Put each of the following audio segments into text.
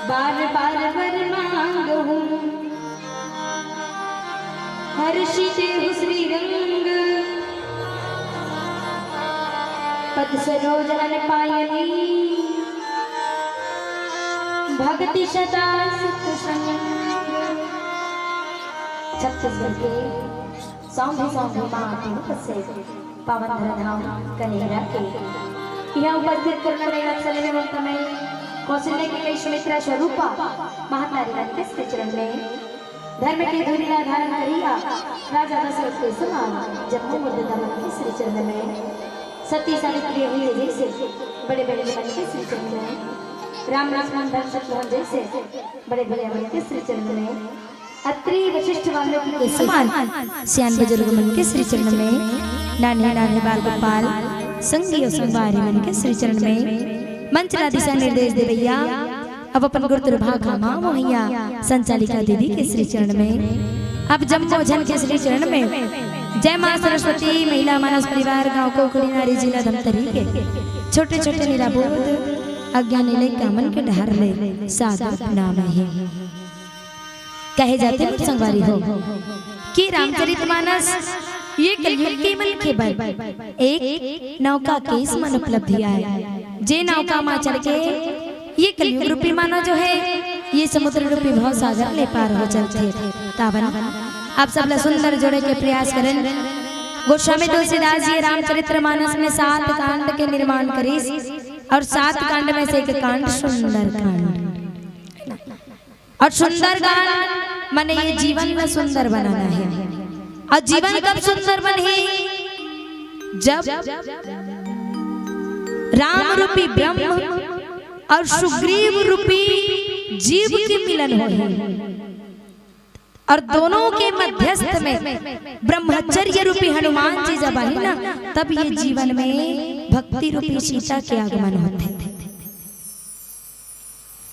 बार बार वर मांगहूँ हर्षित हूँ श्री रंग पद सरोज अन पायनी भक्ति सदा सुख संग। छत्तीसगढ़ के सौंधे सौंधे मातु से पावन धराधाम कनेरा के यहाँ उपस्थित करने में अक्सर में तमें कौशल्य के कई सुमित्रा स्वरूपा महातारी रानी के श्री चरण में धर्म के धुरी धारण करिया राजा दशरथ के समान जम्मू मुद्दा मन के श्री चरण में सती सावित्री हुई जैसे बड़े बड़े मन के श्री चरण में राम लक्ष्मण धर्म शत्रुघ्न जैसे बड़े बड़े मन के श्री चरण में अत्रि वशिष्ठ वाल्मीकि के समान सियान बुजुर्ग मन के श्री चरण में नाने नाने बाल गोपाल संगी और संगवारी मन के श्री चरण में मंचला दिशा निर्देश दे भैया। अब अपन गुरु भागा मां मोहैया संचालिका दीदी के श्री चरण में अब जम्मू जन के श्री चरण में जय मां सरस्वती महिला मानस परिवार गांव कोकड़ी नारी जिला धमतरी के छोटे छोटे निराबोध अज्ञानी ले कामन के ढार ले सादा नाम है कहे जाते संगवारी हो कि रामचरितमानस ये कलयुग के मन के बल एक नौका के समान उपलब्धि आए जे नौका मां चढ़ के ये कलयुग रूपी मानो जो है ये समुद्र रूपी भव सागर ले पार हो चलते तावन आप सब सुंदर जोड़े के प्रयास करें। गोस्वामी तुलसीदास जी रामचरितमानस में 7 कांड के निर्माण करी और 7 कांड में से एक कांड सुंदर कांड और सुंदर कांड माने ये जीवन में सुंदर बनाना है और जीवन कब सुंदर बने जब राम रूपी ब्रह्म और सुग्रीव रूपी जीव के मिलन हो और दोनों के मध्यस्थ में ब्रह्मचर्य रूपी हनुमान जी जब आए ना तब ये जीवन में भक्ति रूपी सीता के आगमन होते थे।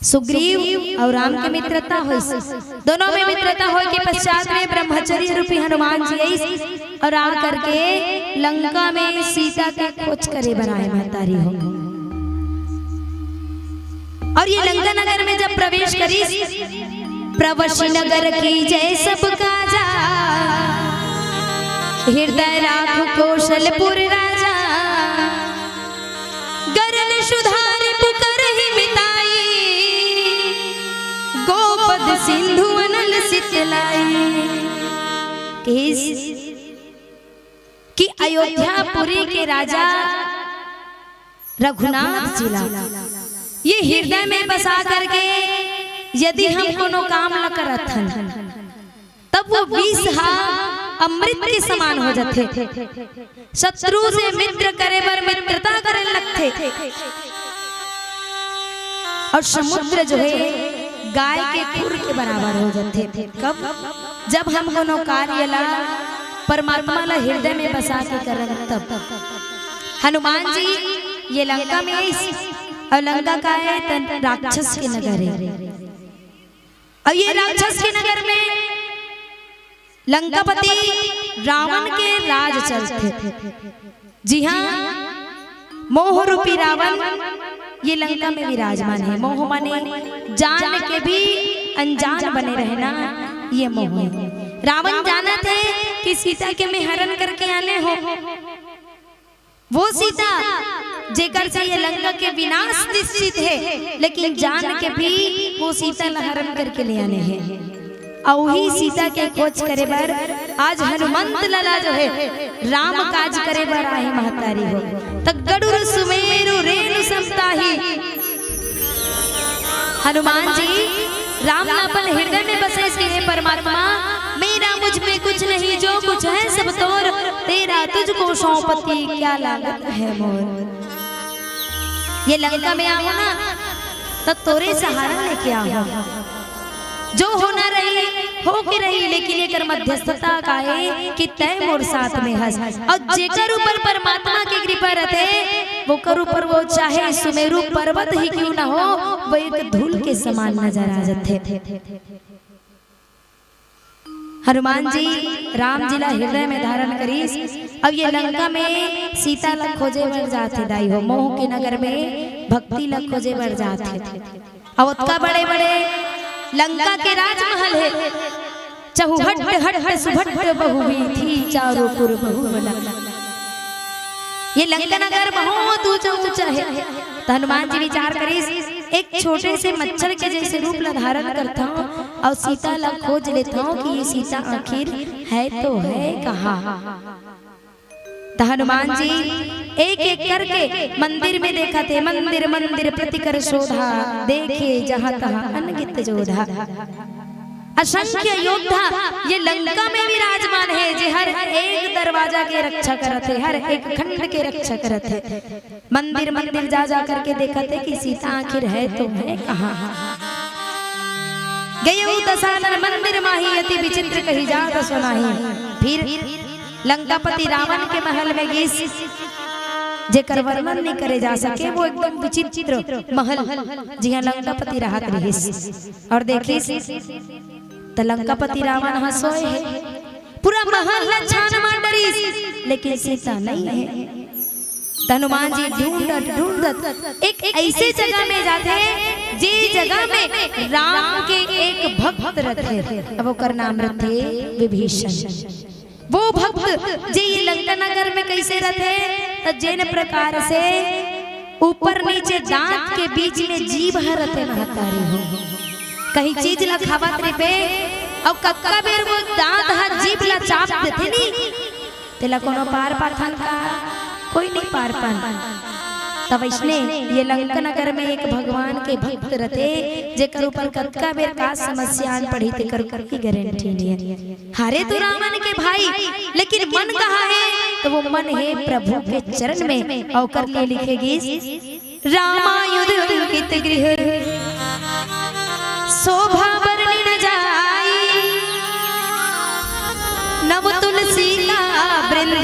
सुग्रीव और राम की मित्रता हुई दोनों में मित्रता हो के पश्चात में ब्रह्मचर्य रूपी हनुमान जी आई और आ करके लंका में सीता का खोज करे बनाए महतारी हो और ये लंका नगर में जब प्रवेश करी प्रवशी नगर की जय सबका जा हृदय राख कौशलपुर राजा गरल सुधार पुकर ही मिताई गोपद सिंधु अनल सितलाई कि अयोध्यापुरी के राजा रघुनाथ जिला ये हृदय में बसा करके यदि हम कोनो काम न करत हन तब वो 20 अमृत के समान हो जाते शत्रु से मित्र करे बर मित्रता करे लगते और समुद्र जो है गाय के खुर के बराबर हो जाते कब जब हम कोनो कार्य ला परमात्मा ला हृदय में बसा के करन तब हनुमान जी ये लंका में और लंका का है राक्षस के नगर है और ये राक्षस के नगर में लंकापति रावण के राज चलते थे। जी हाँ मोह रूपी रावण ये लंका में विराजमान है। मोह माने जान के भी अनजान बने रहना ये मोह है। रावण जाना थे कि सीता के में हरण करके आने हो वो सीता जेकर से ये लंका के विनाश निश्चित है लेकिन जान के भी वो सीता हरण करके ले आने हैं और वही सीता के खोज करे बर आज हनुमंत लला जो है राम काज करे बर आए महतारी हो तक गरुड़ सुमेरु रेणु समताही हनुमान जी राम नापन हृदय में बसे इसलिए परमात्मा मेरा मुझ में कुछ नहीं जो कुछ है सब तोर तेरा तुझको सौंपती क्या लागत है मोर। ये लंका में आओ ना तब तोरे सहारा लेके आओ जो होना रही हो के रही लेकिन ये कर मध्यस्थता का है कि तय मोर साथ में हंस और जेकर ऊपर परमात्मा की कृपा रहते वो कर ऊपर वो चाहे सुमेरु पर्वत ही क्यों ना हो वो एक धूल के समान नजर आ जाते। हनुमान जी राम जिला हृदय में धारण करी अब ये लंका में सीता लग खोजे बर जाते दाई हो मोह के नगर में भक्ति लग खोजे बर जाते अवध का बड़े बड़े लंका के राजमहल है, चहुहट हट सुभट बहुवी थी चारों पुर बहुवला। ये लंका नगर बहुत ऊंचा ऊंचा है। तो हनुमान जी विचार करिस, एक छोटे से मच्छर के जैसे रूप ला धारण करता हूँ और सीता ला खोज लेता हूँ कि ये सीता आखिर है तो है कहाँ। तो हनुमान जी एक एक करके मंदिर में देखा थे, मंदिर मंदिर प्रतिकर शोधा, देखे जहाँ तहाँ अनगित जोधा। असंख्य योद्धा ये लंका में विराजमान है, जे हर एक दरवाजा के रक्षा करते, हर एक खंड के रक्षा करते। मंदिर मंदिर जा जा करके देखा थे कि सीता आखिर है तो है कहाँ। गए दशानन मंदिर माही अति विचित्र कही जात सुनाही। फिर लंकापति रावण के महल में गीस जेकर वर्णन नहीं करे जा सके, वो एकदम विचित्र महल जिहाँ लंकापति राहत रहिस। और देखिस तो लंकापति रावण हंसोए है, पूरा महल छान मार डरिस, लेकिन सीता नहीं है। हनुमान जी ढूंढत एक ऐसे जगह में जाते, जे जगह में राम के एक भक्त रहते, अब ओकर नाम रहते विभीषण। वो भक्त जे ये लंका नगर में कैसे रहते, तो जिन प्रकार से ऊपर नीचे दांत के बीच में जीभ रहते महतारी हो, कहीं चीज ला खावत रे पे और कक्का बेर वो दांत हाथ जीभ ला चाप देते नी, तेला कोनो पार पाथन का कोई नहीं पार पान। तब इसने ये लंका नगर में एक भगवान के भक्त रहते, जेकर ऊपर कक्का बेर का समस्या पड़ी ते कर की गारंटी नहीं है। हारे तो रावण के भाई, लेकिन मन कहाँ है, तो वो मन है प्रभु के चरण में। और कर लिए लिखेगी रामायुध कित गृह शोभा बरनी न जाई, नव तुलसी का वृंद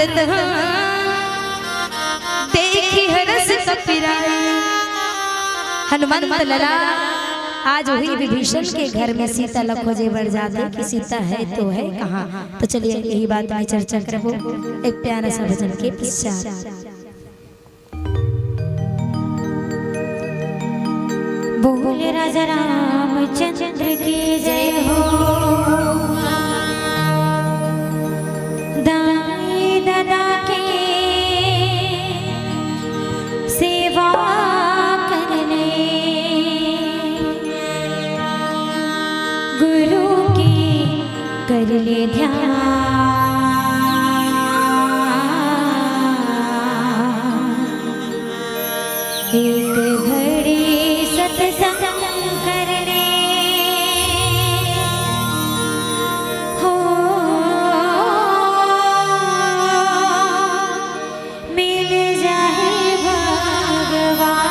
देखी हरस कपिराई। हनुमंत लला आज वही विभीषण के घर में सीता ला खोजे बढ़ जाते कि सीता है तो है कहाँ। तो चलिए यही बात में चर्चा करबो एक प्यारा सा भजन के पश्चात। बोल राजा रामचंद्र की जय हो, दाई दादा के सेवा करने, गुरु की कर ले ध्यान, एक घड़ी सत्संग करने हो, मिल जाए भगवान।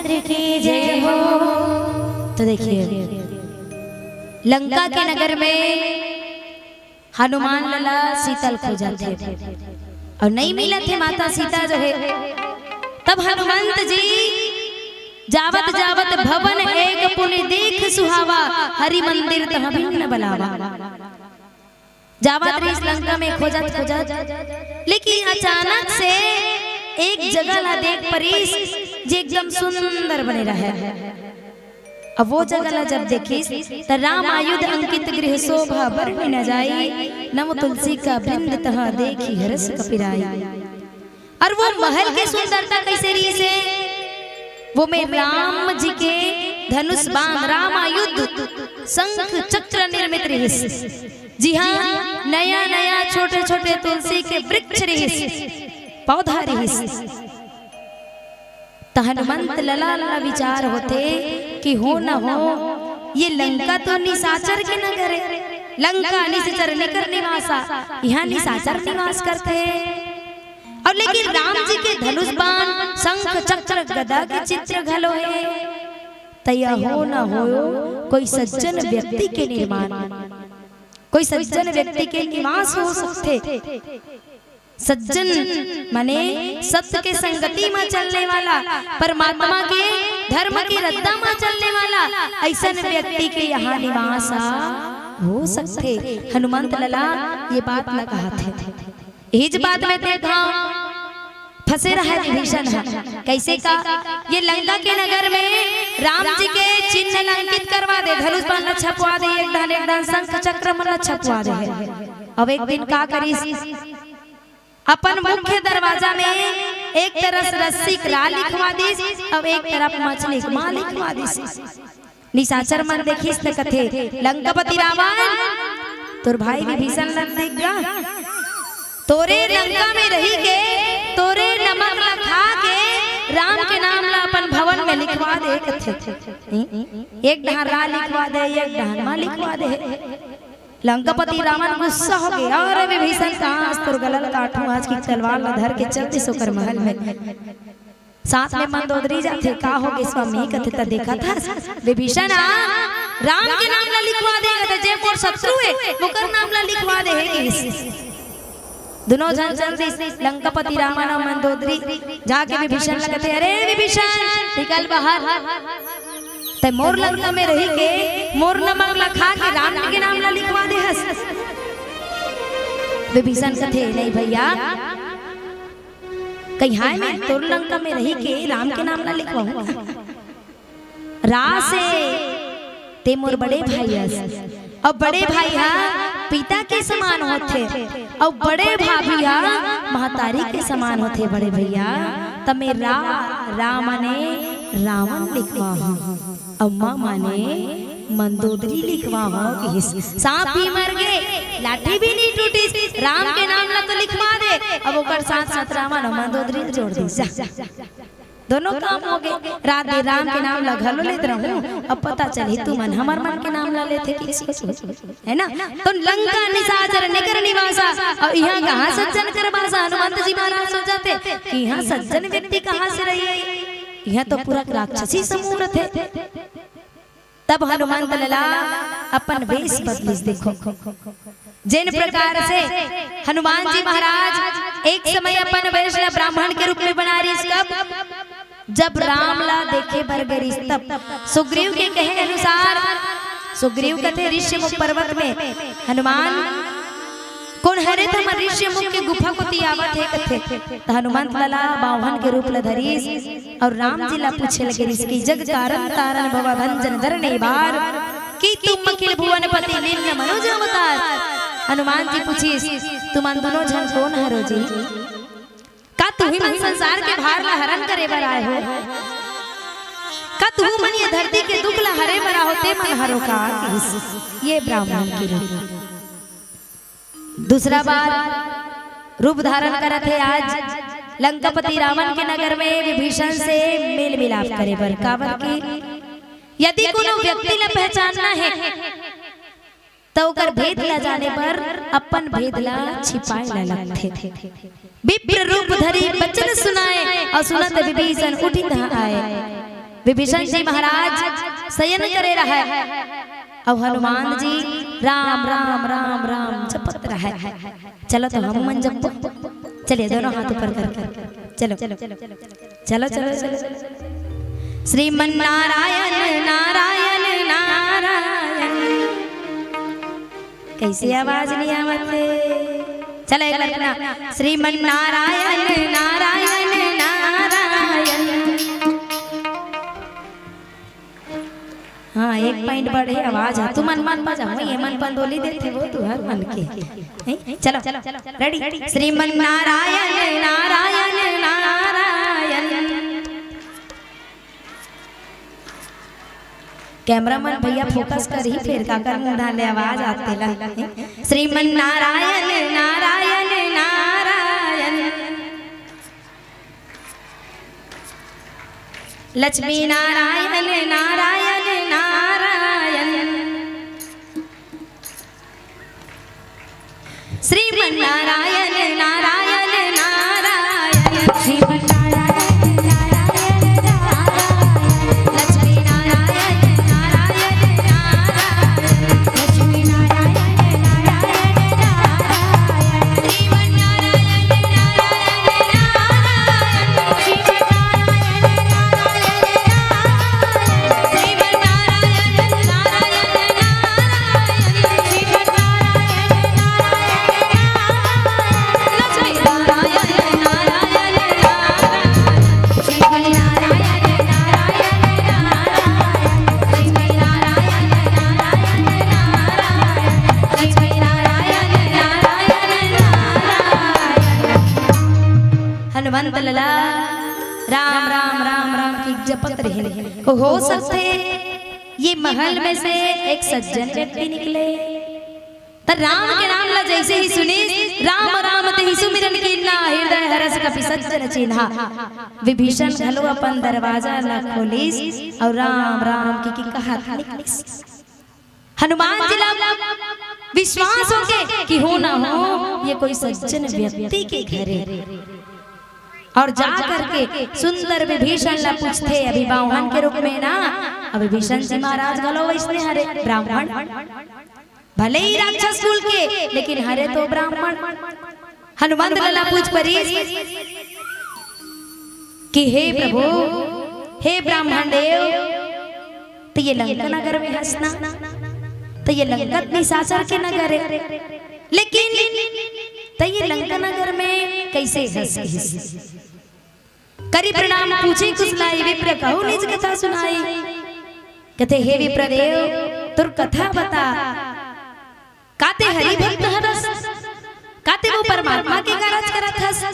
रामचंद्र की जय हो। तो देखिए लंका के नगर में हनुमान लला सीता खोजा थे और नहीं मिला थे माता सीता जो है। तब हनुमंत जी जावत जावत भवन एक पुनि देख सुहावा, हरि मंदिर तह भिन्न बलावा। जावत इस लंका में खोजत खोजत लेकिन अचानक से एक जगह ला देख परीस जो एकदम सुंदर बने रहे। अब वो जगह ला जब देखी तो राम आयुध अंकित गृह शोभा वर्णि न जाई, नव तुलसी का वृंद तहाँ देखी हरस कपिराई। और वो महल के सुंदरता कैसे रही से, वो में राम जी के धनुष बाण राम आयुध शंख चक्र निर्मित रही। जी हाँ, नया नया छोटे छोटे तुलसी के वृक्ष रही, पौधा रही। तो हनुमंत लला लला विचार होते कि हो न हो ये लंका तो निशाचर के नगर है, लंका निशाचर निकर निवासा, यहाँ निशाचर निवास करते हैं। और लेकिन राम जी के धनुष बाण शंख चक्र गदा के चित्र घलो है। तया हो न हो कोई सज्जन व्यक्ति के निर्माण, कोई सज्जन व्यक्ति के निवास हो सकते। सज्जन माने सत्य के संगति में चलने वाला, परमात्मा के धर्म के रद्दा में चलने वाला, ऐसा व्यक्ति के यहाँ निवास हो सकते। हनुमंत लला ये बात न कहा थे। इस बात में देखा फंसे रहा विभीषण है। कैसे का ये लंका के नगर में राम जी के चिन्ह अंकित करवा दे, धनुष बाण छपवा दे, एक डाल शंख चक्र मन छपवा दे। अब एक दिन का करी, अपन मुख्य दरवाजा में एक तरफ रस्सी रा लिखवा दी, अब एक तरफ मछली मां लिखवा दी। निशाचर मन देखिस त कथे लंकापति रावण तोर भाई विभीषण लन देख गा, तोरे लंका में रही के तोरे नमक ला खा के राम के नाम ला अपन भवन में लिखवा दे कथे। एक ढान रा लिखवा दे, एक ढान मां लिखवा दे। लंकापति रावण गुस्सा हो गया, अरे विभीषण कहाँ आज तोर गलल काटूं, आज की तलवार ला धर के चलते सोकर महल में। साथ में मंदोदरी जाते का हो गए स्वामी कथे त देखा था विभीषण राम के नाम ला लिखवा देगा तो जे मोर शत्रु है ओकर नाम ला लिखवा दे है। दोनों जन जल्दी लंकापति रावण और मंदोदरी जाके विभीषण लगते, अरे विभीषण निकल बाहर, ते मोर लंका में रही के मोर नमक ला खा के राम के नाम ला लिखवा दे हस। विभीषण कथे नहीं भैया, कहीं हाय में तोर लंका में रही के राम के नाम ला लिखवाऊं, रा से ते मोर बड़े भाई हस, और बड़े भाई हा पिता के समान होते, और बड़े भाभी हा महतारी के समान होते। बड़े भैया तमे राम ने रावण लिखवा हो, अम्मा माने मंदोदरी लिखवा हो। सांप भी मर गए, लाठी भी नहीं टूटी, राम के नाम ला तो लिखवा दे। अब ओकर साथ साथ रावण और मंदोदरी जोड़ दी, दोनों काम हो गए। रात दे राम के नाम ला घलो लेत रहूं, अब पता चली तू मन हमार मन के नाम ला लेते है ना। तो लंका निशाचर निकर निवासा, और यहाँ कहाँ सज्जन कर बासा। हनुमंत जी महाराज सोचते कि यहाँ सज्जन व्यक्ति कहाँ से रही है, यहाँ तो पूरा राक्षसी समूह थे। तब हनुमंत लला अपन वेश बदलिस। देखो जिन प्रकार से हनुमान जी महाराज एक समय अपन वेश ब्राह्मण के रूप में बना रही, जब राम ला देखे बरगरी, तब सुग्रीव के कहे अनुसार सुग्रीव कथे ऋष्यमुख पर्वत में हनुमान कौन हरे तम ऋष्यमुख के गुफा को तियावत है कथे। तो हनुमंत लला बावन के रूप ला धरीस, और राम जी ला पूछे लगे इसकी जग कारण तारण भव भंजन धरने बार की तुम अखिल भुवन पति लीन मनोज अवतार। हनुमान जी पूछिस तुम दोनों जन कौन हरो जी, का तू ही मन संसार के भार ला हरण करे बर आए हो, का तू मन ये धरती के दुख ला हरे बरा होते मन हरो का। ये ब्राह्मण की रूप दूसरा बार रूप धारण करत है। आज लंकापति रावण के नगर में विभीषण से मेल मिलाप करे बर, काबर की यदि कोनो व्यक्ति ला पहचानना है तो ओकर भेद ला जाने पर अपन भेद ला छिपाए ला लगथे। विप्र रूप धरी बचन सुनाए, और सुनत विभीषण उठित आए। विभीषण जी महाराज शयन करे रहे और हनुमान जी राम राम राम राम जपत रहे। चलो तो हम मन जप, चलिए दोनों हाथ ऊपर करके चलो चलो चलो चलो चलो। श्रीमन नारायण नारायण नारायण। कैसी आवाज नहीं आवते? चलो एक बार ना, श्रीमन नारायण नारायण नारायण। हाँ एक पॉइंट बढ़े आवाज आ। तू मन मन बजा, ये मन पंडोली देते वो तू हर मन के। चलो रेडी। श्रीमन नारायण नारायण नारायण। कैमरामैन भैया फोकस कर ही फिर का कर डाले आवाज आते ला। श्रीमन नारायण नारायण नारायण। लक्ष्मी नारायण नारायण नारायण। श्रीमन नारायण नारायण नारायण। श्रीमन नारायण नारायण नारायण। लक्ष्मी नारायण नारायण नारायण। लक्ष्मी नारायण नारायण नारायण। श्रीमन नारायण नारायण नारायण। श्रीमन नारायण नारायण नारायण। श्रीमन नारायण नारायण नारायण। श्रीमन नारायण हनुमंत लला राम राम राम राम की जपत रहे। हो सकते ये महल में से एक सज्जन व्यक्ति निकले तो राम के नाम ला जैसे ही सुने राम राम ते ही सुमिरन कीन्हा हृदय हरस कपि सज्जन चिन्हा। विभीषण घलो अपन दरवाजा ला खोलिस और राम राम की कहत निकलिस। हनुमान जी ला विश्वास हो के कि हो ना हो ये कोई सज्जन व्यक्ति के घरे और जा करके सुंदर विभीषण ला पूछते अभिभावन के रूप में ना। विभीषण जी महाराज घलो वैसने हरे ब्राह्मण, भले ही राक्षस कुल के लेकिन हरे तो ब्राह्मण। हनुमंत लला पूछ परीस कि हे प्रभु हे ब्राह्मण देव, तो ये लंका नगर में हंसना तो ये लंका निशाचर के नगर है, लेकिन तो ये लंका नगर में कैसे हंस करी प्रणाम पूछे कुछ लाई। विप्र कहूँ निज कथा सुनाई। कहते हे विप्रदेव तुर कथा बता। काते हरि भक्त हरस, काते वो परमात्मा के कारज करत हस।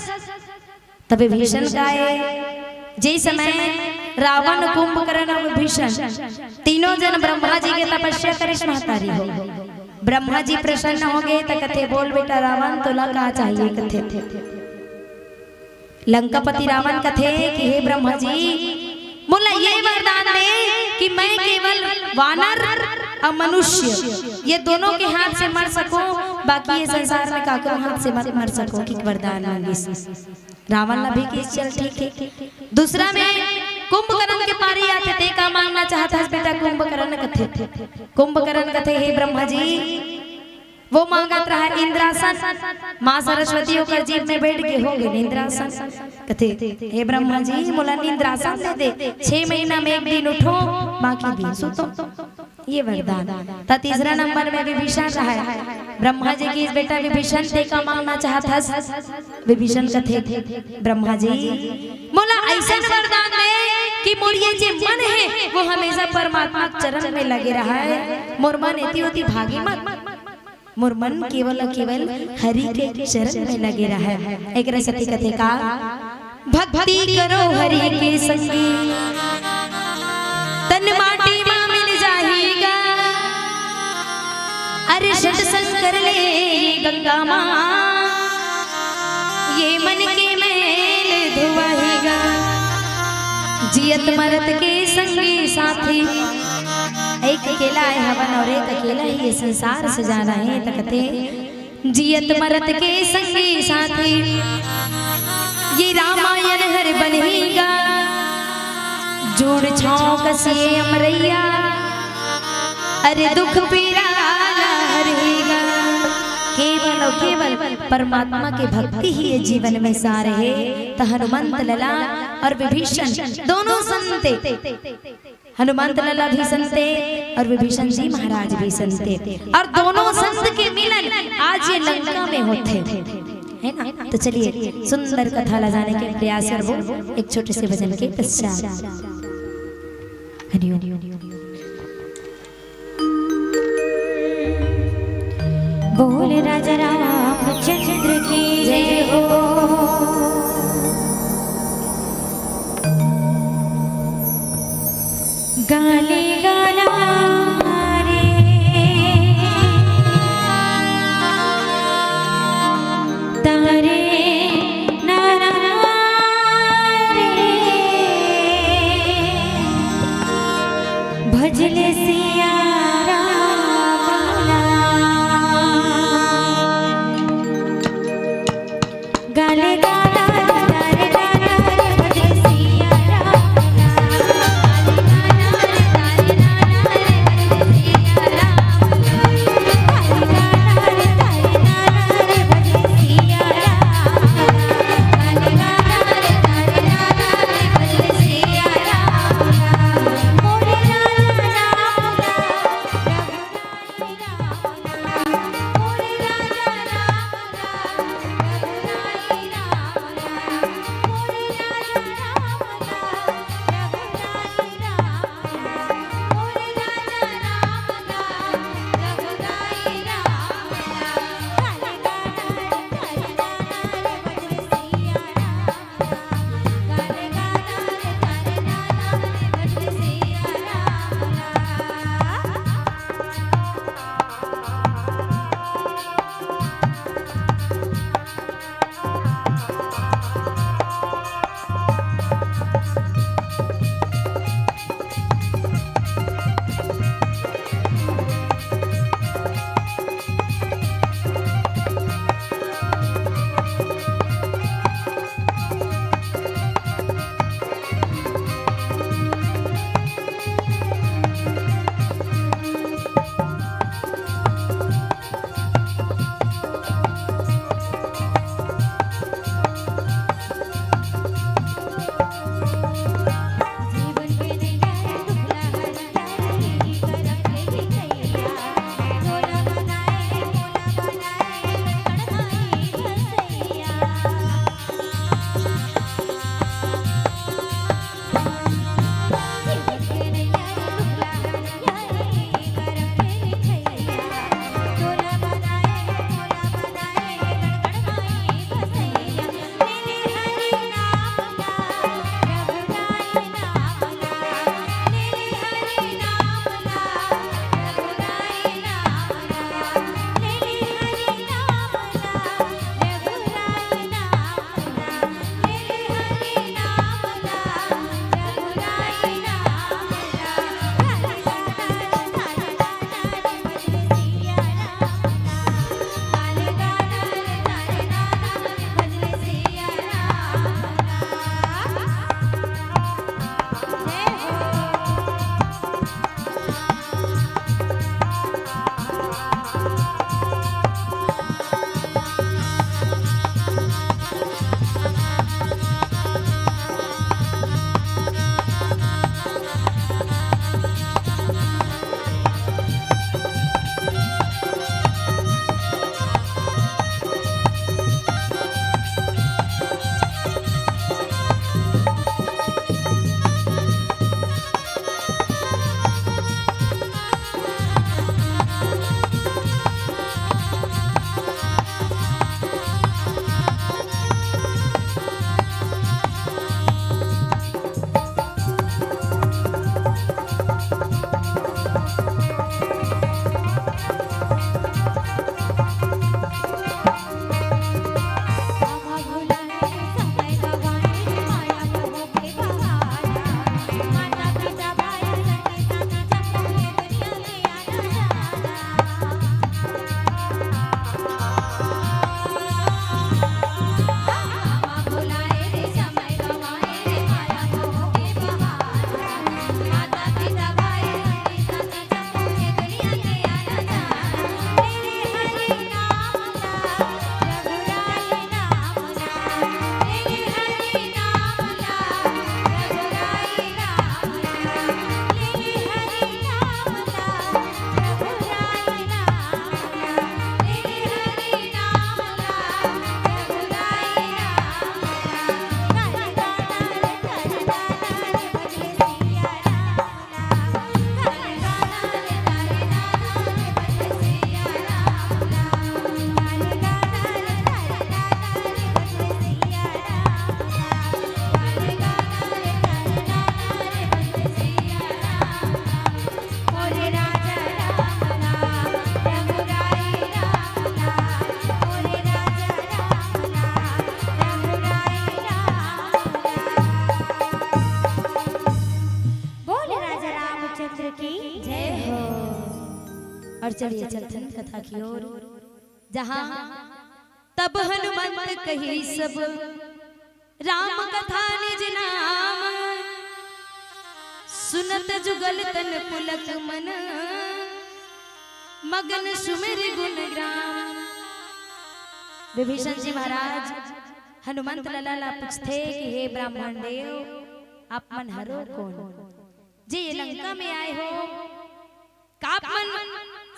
तब विभीषण गाए जे समय रावण कुंभकर्ण और विभीषण तीनों जन ब्रह्मा जी के तपस्या करिश महतारी हो। ब्रह्मा जी प्रसन्न हो गए तो कथे बोल बेटा रावण तो लंका चाहिए। कथे लंकापति रावण कथे कि हे ब्रह्मा जी मुला ये वरदान दे कि मैं केवल वानर और मनुष्य ये दोनों के हाथ से मर सको, बाकी ये संसार में काको हाथ से मत मर सको कि वरदान मांगिस। रावण ने भी कि चल ठीक है। दूसरा में कुंभकर्ण के पारी आते ते का मांगना चाहता है बेटा। कुंभकर्ण कथे हे ब्रह्मा जी वो मांगत रहा इंद्रासन। माँ सरस्वती होकर जीव में बैठ के हो गए इंद्रासन। कथे हे ब्रह्मा जी मोला इंद्रासन दे 6 महीना में एक दिन उठो बाकी दिन सुतो, ये वरदान। तीसरा नंबर में विभीषण रहा है। ब्रह्मा जी की बेटा विभीषण ते का मांगना चाहता। विभीषण कथे ब्रह्मा जी मोला ऐसा वरदान दे कि मोर ये जे मन है वो हमेशा परमात्मा चरण में लगे रहा है। मोर मन इति होती भागी मत, मोर मन केवल केवल हरि के चरण में लगे रहा है। एक रसती कथे का भक्ति करो हरि के संगी तन माटी में मिल जाएगा। अरे सत्संग कर ले गंगा माँ ये मन के मैल धुआएगा। जियत मरत के संगी साथी एक अकेला है हवन और एक अकेला ही ये संसार से जाना है। तकते जियत मरत के संगी साथी ये रामायण हर बनेगा। जोड़ छाँव कसिए अमरैया, अरे दुख पीड़ा रहेगा। केवल और केवल परमात्मा के भक्ति ही ये जीवन में सार है। तो हनुमंत लला और विभीषण दोनों संते, हनुमंत लला भी संते और विभीषण जी महाराज भी संते, और दोनों संत के मिलन आज ये लंका में होते है ना। तो चलिए सुंदर कथा लजाने के प्रयास करो एक छोटे से भजन के पश्चात। बोल राजा रामचंद्र की जय हो। गाले गाना रे तारे नाना रे भजले सिया गाले गाना तारे नाना रे भजले सिया राम। मोरे राजा राम रामचंद्र की जय हो। और चलिए चलते हैं कथा की ओर, जहाँ तब हनुमंत कही सब राम कथा निज नाम, सुनत जुगल तन पुलक मन, मगन सुमिर गुण ग्राम। विभीषण जी महाराज हनुमंत लला पूछते कि हे ब्राह्मण देव, आप मन हरो कौन जी, ये लंका में आए हो, काप मन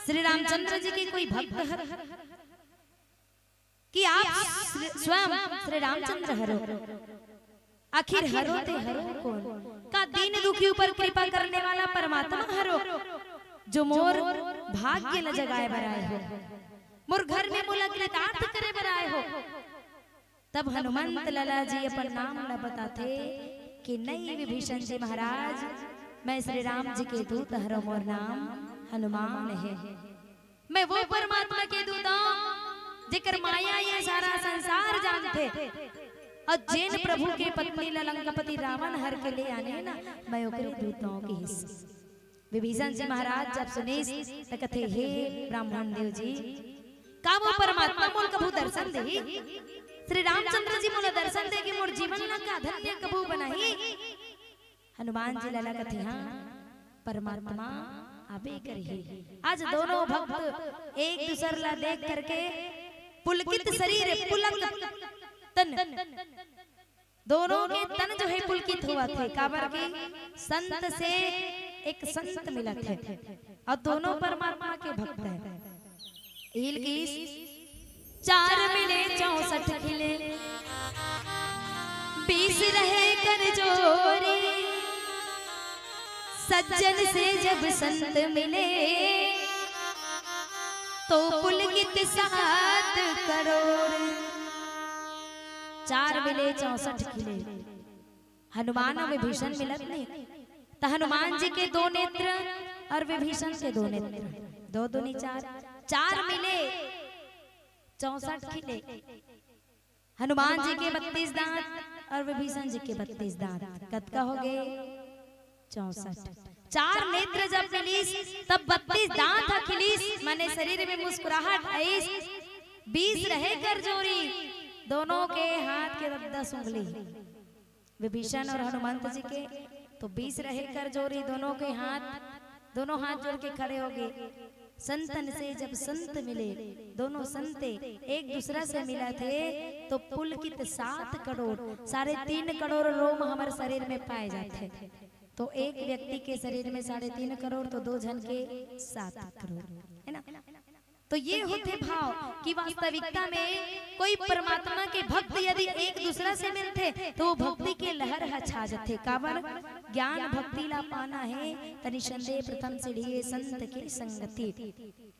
श्री रामचंद्र जी के कोई भक्त हर कि आप स्वयं श्री रामचंद्र हरो, आखिर हरो ते हरो कौन? का दीन दुखी ऊपर कृपा करने वाला परमात्मा हरो, जो मोर भाग्य ल जगाए बराए हो, मोर घर में मोला कृतार्थ करे बराए हो। तब हनुमंत लला जी अपन नाम न बताते कि नहीं विभीषण जी महाराज, मैं श्री राम जी के दूत हरो, मोर नाम हनुमान है। मैं वो परमात्मा के दूत हूं जेकर माया ये सारा संसार जानते, और जैन प्रभु के पत्नी लंकापति रावण हर के ले आने ना, मैं ओकरे दूतों के हिस्से। विभीषण जी महाराज जब सुने त कथे, हे ब्राह्मण देव जी, का वो परमात्मा मोल कभू दर्शन दे, श्री रामचंद्र जी मोला दर्शन दे कि मोर जीवन ला का धन्य कभू बनाही। हनुमान जी लला कथे, हाँ परमात्मा आबे करही। आज दोनों भक्त एक दूसरे ला देख करके पुलकित शरीर पुलक तन, दोनों के तन जो है पुलकित हुआ थे, काबर के संत से एक संत मिला थे, और दोनों परमात्मा के भक्त हैं। इलकीस 4 मिले 64 खिले, 20 रहे कर जोरी, सज्जन से जब संत मिले, तो पुलकित 7 करोड़। 4 मिले 64 खिले, हनुमान और विभीषण मिलत नहीं, तो हनुमान जी के 2 नेत्र और विभीषण के 2 नेत्र, 2 दूनी 4, 4 मिले 64 खिले। हनुमान जी के 32 दांत और विभीषण जी के 32 दांत, कद का हो गए 64। 4 नेत्र जब मिलीस तब 32 दांत अखिलीस, माने शरीर में मुस्कुराहट आईस। 20 रहे कर जोरी, दोनों के हाथ के 10 उंगली, विभीषण और हनुमंत जी के तो 20 रहे कर जोरी, दोनों के हाथ, दोनों हाथ जोड़ के खड़े हो गए। संतन से जब संत मिले, दोनों संते एक दूसरा से मिला थे, तो पुलकित 7 करोड़, 3.5 करोड़ रोम हमारे शरीर में पाए जाते। तो एक व्यक्ति के शरीर में 3.5 करोड़, तो 2 जन के 7 करोड़, है ना। तो ये होते भाव कि वास्तविकता में कोई परमात्मा के भक्त यदि एक दूसरा से मिलते, तो वो भक्ति के लहर छा जाते। काबर ज्ञान भक्ति ला पाना है, तनि संदेह प्रथम से लिए संत के संगति।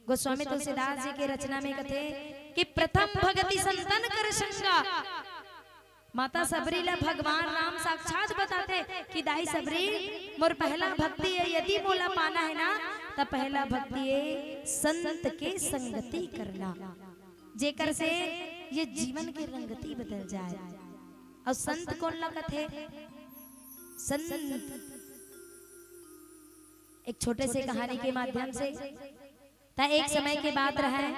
गोस्वामी तुलसीदास जी के रचना में कथे कि प्रथम भगति संतन कर संगा। माता सबरी ला भगवान राम साक्षात बताते कि दाई सबरी, मोर पहला भक्ति है, यदि मोला पाना है ना, तब पहला भक्ति है संत के संगति करना, जेकर से ये जीवन के रंगती बदल जाए। और संत कौन लगत है? संत एक छोटे से कहानी के माध्यम से, एक समय के बात रहा,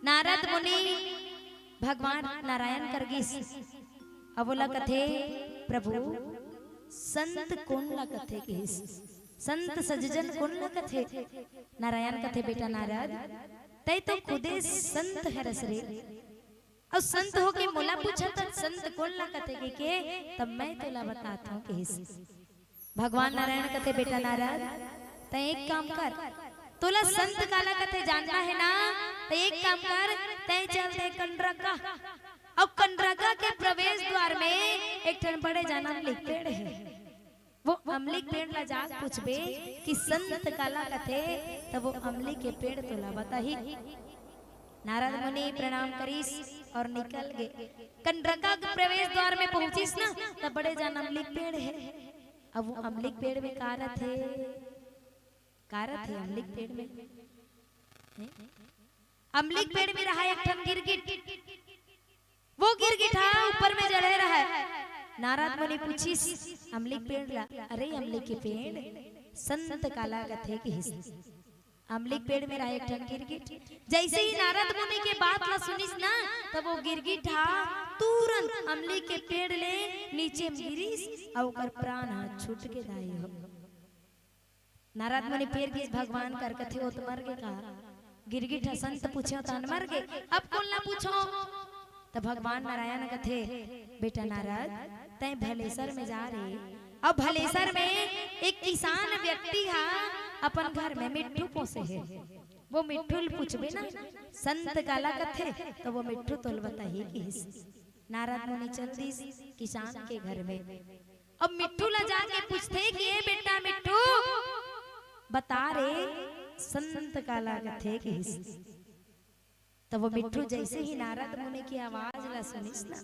नारद मुनि भगवान नारायण करगिस, अब बोला कथे प्रभु संत कौन ला कथे के, संत सज्जन कौन ला कथे? नारायण कथे, बेटा नारद, तय तो खुदे संत है रसरे, और संत हो के मोला पूछा तो संत कौन ला कथे के, तब मैं तोला बताता हूँ कि भगवान नारायण कथे, बेटा नारद तय एक काम कर, तोला संत काला कथे जानना है ना, तो एक काम कर, तय चल दे कंडरका, और कंडरका के प्रवेश द्वार में एक ठन बड़े जाना अमलिक पेड़ है, वो अमलिक पेड़ ला जा पूछबे कि संत काला कथे, तब वो अमली के पेड़ तोला बताही। नारद मुनि प्रणाम करीस और निकल गए। कंडरका के प्रवेश द्वार में पहुंचीस ना, तब बड़े जान अमलिक पेड़ है। अब वो अमलिक पेड़ में कारत है, कारत है अमलिक पेड़ में, अमलिक पेड़ में रहा एक ठन गिरगिट, वो गिरगिटा ऊपर में चढ़े रहा है। नारद मुनि पूछीस अमलिक पेड़ ला, अरे अमलिक के पेड़ संत काला कथे की हिस्से अमलिक पेड़ में रहा एक ठन गिरगिट। जैसे ही नारद मुनि के बात ला सुनिस ना तब वो गिरगिट हा तुरंत अमलिक के पेड़ ले नीचे गिरिस और ओकर प्राण हा छूट के दाई हो। नारद मुनि फिर किस भगवान कर कथे हो तो मर गे का गिरगिट संत पूछो तन मर गे अब कौन ना पूछो। तो भगवान नारायण कथे बेटा नारद तय भलेसर में जा रे। अब भलेसर में एक किसान व्यक्ति हा अपन घर में मिट्ठू पोसे है। वो मिट्ठू पूछबे ना संत काला कथे तो वो मिट्ठू तोल बताही कि नारद मुनि चल दिस किसान के घर में। अब मिट्ठू ला जाके पूछते कि ए बेटा मिट्ठू बता रे संत काला कथे कि तो वो मिट्ठू जैसे ही नारद मुनि की आवाज ला सुनिस ना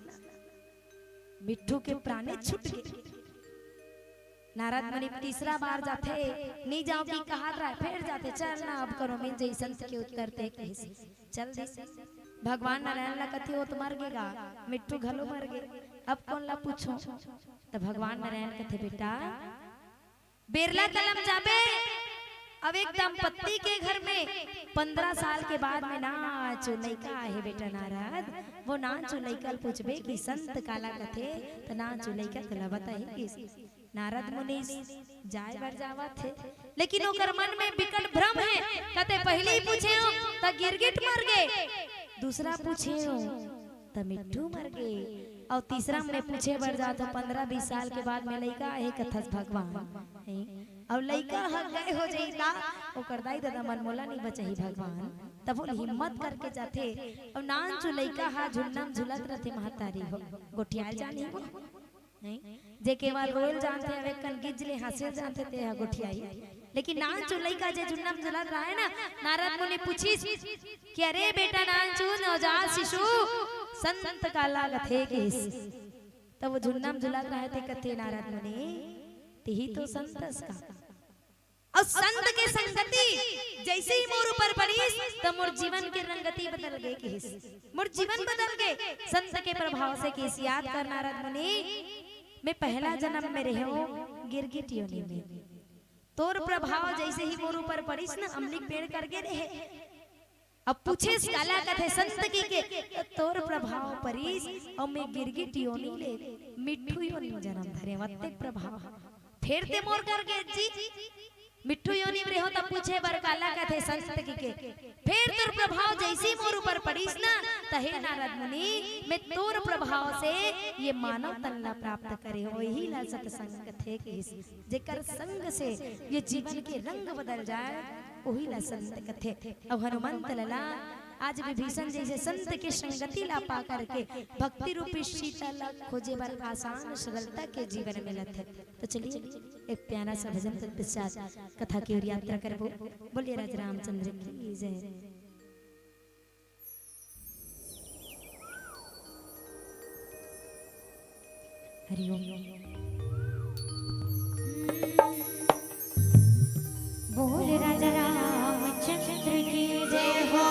मिट्ठू के प्राणे छूट गए। नारद मुनि तीसरा बार जाते नहीं जाओ की कहा रहा फिर जाते चल ना अब करो मिल जई संत के उत्तर ते चल दे। भगवान नारायण ला कथी हो तो मर गेगा मिट्टू घलो मर गे अब कौन ला पूछो। तो भगवान नारायण कथे बेटा बेरला कलम जाबे अब एक दंपत्ति के घर में 15 साल के बाद में नाच लइका है बेटा नारद वो नाच लइका पूछबे कि संत काला कथे तो नाच लइका तला बताई कि नारद मुनि जाय बर जावा थे लेकिन ओकर मन में विकट भ्रम है। कते पहले ही पूछे हो त गिरगिट मर गए दूसरा पूछे हो त मिट्ठू मर गए और तीसरा में पूछे बर जा तो 15-20 साल के बाद में लइका है कथस भगवान और लइका हक गए हो जाइता ओकर दाई दादा मन मोला नहीं बचही भगवान तब वो हिम्मत करके जाते और नान जो लइका हा झुन्नम झुलत रहते महतारी हो गोठियाल जानी हो नहीं जे केवल रोयल जानते हवे कन गिजले हंसे जानते ते हा गोठियाई लेकिन नान जो लइका जे झुन्नम झुलत रहा है ना नारद मुनि पूछिस कि अरे बेटा नान चू नवजात शिशु संत काला कथे किस तब वो झुन्नम झुलत रहे थे कथे नारद मुनि ही तो संतस का और संत के संगति जैसे ही मोर ऊपर पड़ी तो मोर जीवन की रंगति बदल गई कि मोर जीवन बदल गए संत के प्रभाव से किस याद कर नारद मुनि मैं पहला जन्म में रहे हो गिरगिट योनि में तोर प्रभाव जैसे ही मोर ऊपर पड़ीस ना अमलिक पेड़ करके रहे अब पूछे काला कथे संत की के तोर प्रभाव पड़ीस और मैं गिरगिट योनि ले मिट्ठू योनि जन्म धरे वत्ते प्रभाव फिर ते मोर कर के जी मिट्ठू योनि में रहो तब पूछे बर काला कथे संत की के फिर तोर प्रभाव जैसी मोर ऊपर पड़ीस ना तहे नारद मुनि मैं तोर प्रभाव से ये मानव तन ला प्राप्त करे वही ला सत्संग थे कि जेकर संग से ये जीवन के रंग बदल जाए वही ला संत कथे। अब हनुमंत लला आज विभीषण जैसे संत के संगति ला पा करके भक्ति रूपी शीतल खोजे बर आसान सरलता के जीवन में लत है। तो चलिए एक प्यारा सा भजन तत्पश्चात कथा की ओर यात्रा करबो। बोलिए राजा रामचंद्र की जय। हरि ओम। बोल राजा रामचंद्र की जय हो।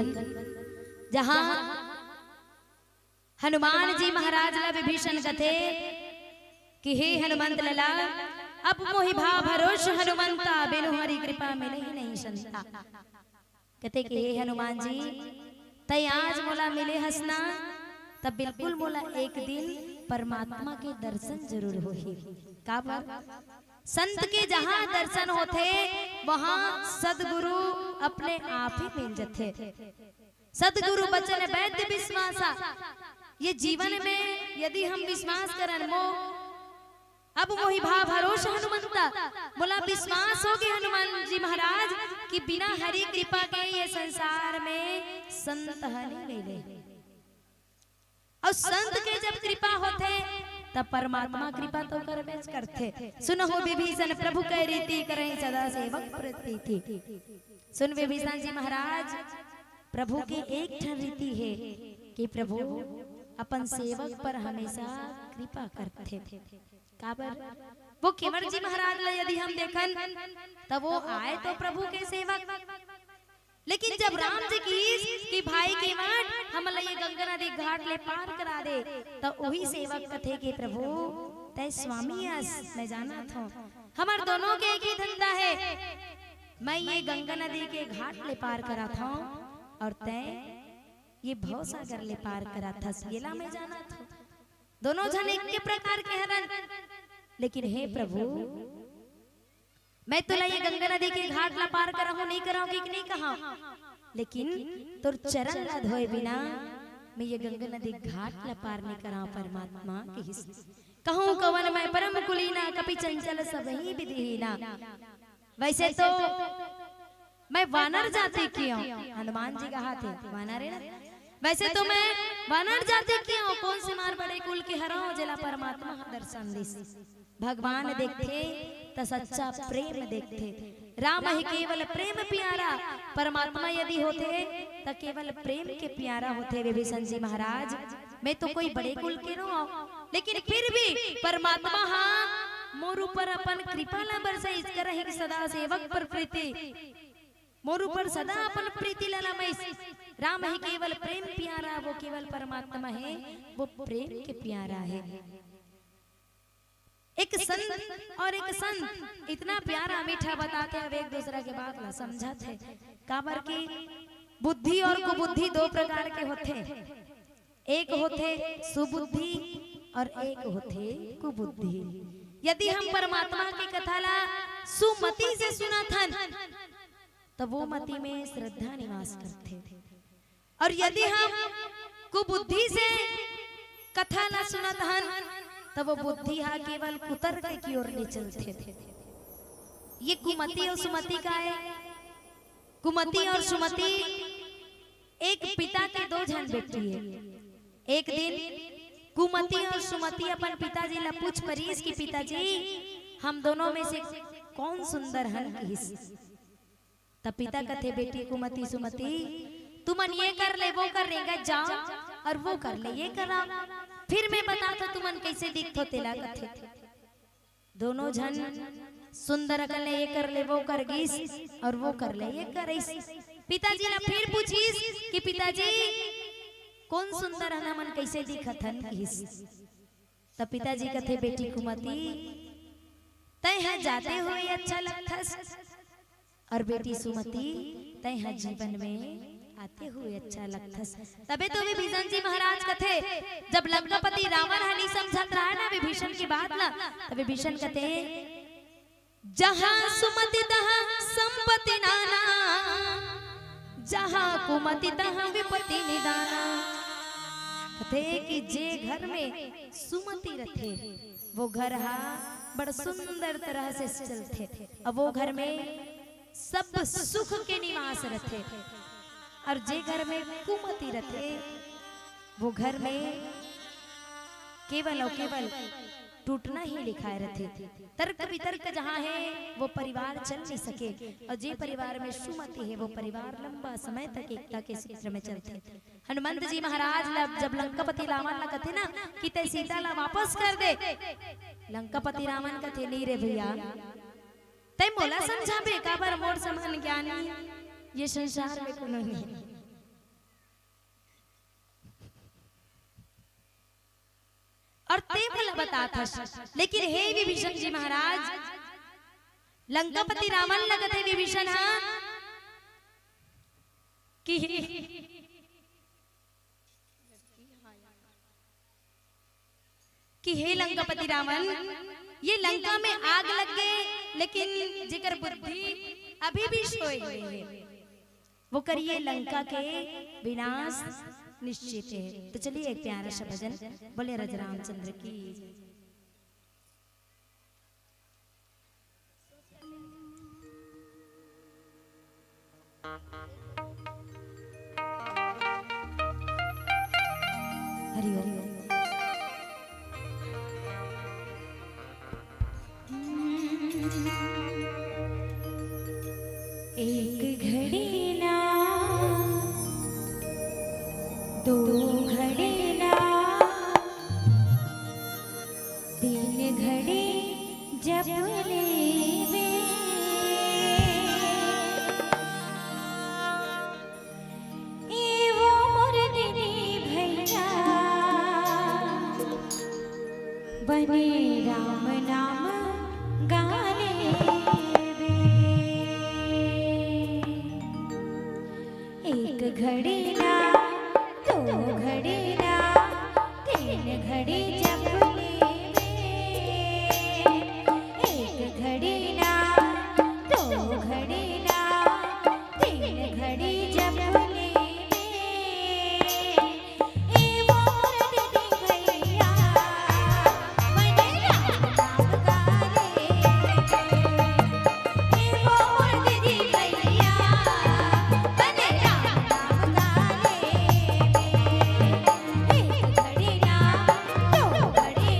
देखन जहां हनुमान जी महाराज ला विभीषण कथे कि हे हनुमंत लला अब मोहि भाव भरोस हनुमंता बिनु हरि कृपा मिले नहीं संता। कहते कि हे हनुमान जी तय आज मोला मिले हसना तब बिल्कुल मोला एक दिन परमात्मा के दर्शन जरूर होही। का बात संत के जहां दर्शन होते वहां सदगुरु अपने आप ही मिल जाते। सदगुरु बचन वैद्य विश्वासा। ये जीवन में यदि हम विश्वास करन मो अब मोहि भाव भरोस हनुमंता बोला विश्वास हो गया हनुमान जी महाराज कि बिना हरि कृपा के ये संसार में संत हनि मिले। और संत के जब कृपा होते तब परमात्मा कृपा तो करबेच करते। सुनो विभीषण प्रभु कह रीति करें सदा सेवक प्रतीति। सुन विभीषण जी महाराज प्रभु की एक ठन रीति है कि प्रभु अपन सेवक पर हमेशा कृपा करते थे। काबर वो केवट जी महाराज ला यदि हम देखन तब वो आए तो प्रभु के सेवक। लेकिन जब राम जी की भाई केवट हम ये गंगा नदी घाट ले पार करा दे तो वही सेवक कथे के प्रभु तय स्वामी अस मैं जाना था हमार दोनों के एक ही धंधा है। मैं ये गंगा नदी के घाट ले पार करा था और तय ये भव सागर ले पार करा था सियला में जाना था। दोनों जन एक के प्रकार के हरन। लेकिन हे प्रभु मैं तुला ये गंगा नदी के घाट ला पार कराऊं नहीं कराऊं कि नहीं कहा। लेकिन तुर चरण ला धोए बिना मैं ये गंगा नदी घाट ला पार नहीं कराऊं परमात्मा के हिस्से। कहूं कवन मैं परम कुलीना कपि चंचल सब ही विधिहीना। वैसे तो मैं वानर जाति की हूं। हनुमान जी कहा थे वानर है ना। वैसे तो मैं वानर जाति की हूं। कौन से मार बड़े कुल के हराओ जिला परमात्मा दर्शन दिस। भगवान देखते तो सच्चा प्रेम देखते। राम ही केवल प्रेम प्यारा। परमात्मा यदि होते तो केवल प्रेम के प्यारा होते। विभीषण जी महाराज मैं तो कोई बड़े कुल के नो लेकिन फिर भी परमात्मा हाँ मोर ऊपर अपन कृपा ला बरसाई इसका रहे सदा सेवक पर प्रीति। मोर ऊपर सदा अपन प्रीति लाला मैं। राम ही केवल प्रेम प्यारा। वो केवल परमात्मा है वो प्रेम के प्यारा है। एक संत और एक संत इतना प्यारा मीठा बता के अब एक दूसरे के बात ला समझा थे। काबर की बुद्धि और कुबुद्धि दो प्रकार के होते। एक होते सुबुद्धि और एक होते कुबुद्धि। यदि हम परमात्मा की कथा ला सुमति से सुना था तो वो मति में श्रद्धा निवास करते थे। और यदि हम कुबुद्धि से कथा ला सुना था तब वो बुद्धि हा केवल कुतर्क की ओर ले चलते थे। ये कुमति और सुमति का है। कुमति और सुमति एक पिता के दो जन बेटी है। एक दिन कुमति और सुमति अपन पिताजी ला पूछ परीस की पिताजी हम दोनों में से कौन सुंदर है। तब पिता कथे बेटी कुमति सुमति तुमन ये कर ले वो कर लेगा जाओ और वो कर ले ये करा फिर मैं बताता तुमन कैसे दिखतो तेला कथे। दोनों जन सुंदर कर ले ये कर ले वो कर गीस और वो कर ले ये करिस। पिताजी ने फिर पूछीस कि पिताजी कौन सुंदर है मन कैसे दिखथन किस। तब पिताजी कथे बेटी कुमति तय है जाते हुए अच्छा लगथस और बेटी सुमति तय है जीवन में आते हुए अच्छा लगथस। तबे तो विभीषण जी महाराज कथे जब लंकापति रावण हनी समझत रहा ना विभीषण की बात ना तब विभीषण कथे जहां सुमति तहां संपत्ति नाना जहां कुमति तहां विपत्ति निदाना। कथे कि जे घर में सुमति रथे वो घर हा बड़ सुंदर तरह से चलते। अब वो घर में सब सुख के निवास रथे और जे घर में कुमति रथे वो घर में केवल और केवल टूटना ही लिखाए रथे। तर्क वितर्क जहाँ है वो परिवार चल नहीं सके और जे परिवार में सुमति है वो परिवार लंबा समय तक एकता के सूत्र में चलते। हनुमंत जी महाराज जब लंकापति रावण ला कथे ना कि ते सीता ला वापस कर दे लंकापति रावण कथे नहीं रे भैया ते मोला समझाबे काबर मोर समान ज्ञानी ये संसार में कोनो नहीं। और ते फल बताथस। लेकिन हे विभीषण जी महाराज, लंकापति रावण लगत है विभीषण हाँ कि हे लंकापति रावण, ये लंका में आग लग गए, लेकिन जिगर बुद्धि अभी भी सोई हुई है, वो करिए लंका के विनाश निश्चित है। तो चलिए एक प्यारा सा भजन बोले रज रामचंद्र की। हरि हरि एक घड़ी ना दो घड़ी ना तीन घड़ी जब लेवे ए वो मोर दीदी भैया बने राम नाम गाने एक घड़ी ना दो घड़ी ना तीन घड़ी जब लेवे एक घड़ी ना दो घड़ी ना तीन घड़ी जब लेवे ए मोर दीदी भैया बने राम नाम गाले ए मोर दीदी भैया बने राम नाम गाले एक घड़ी ना दो घड़ी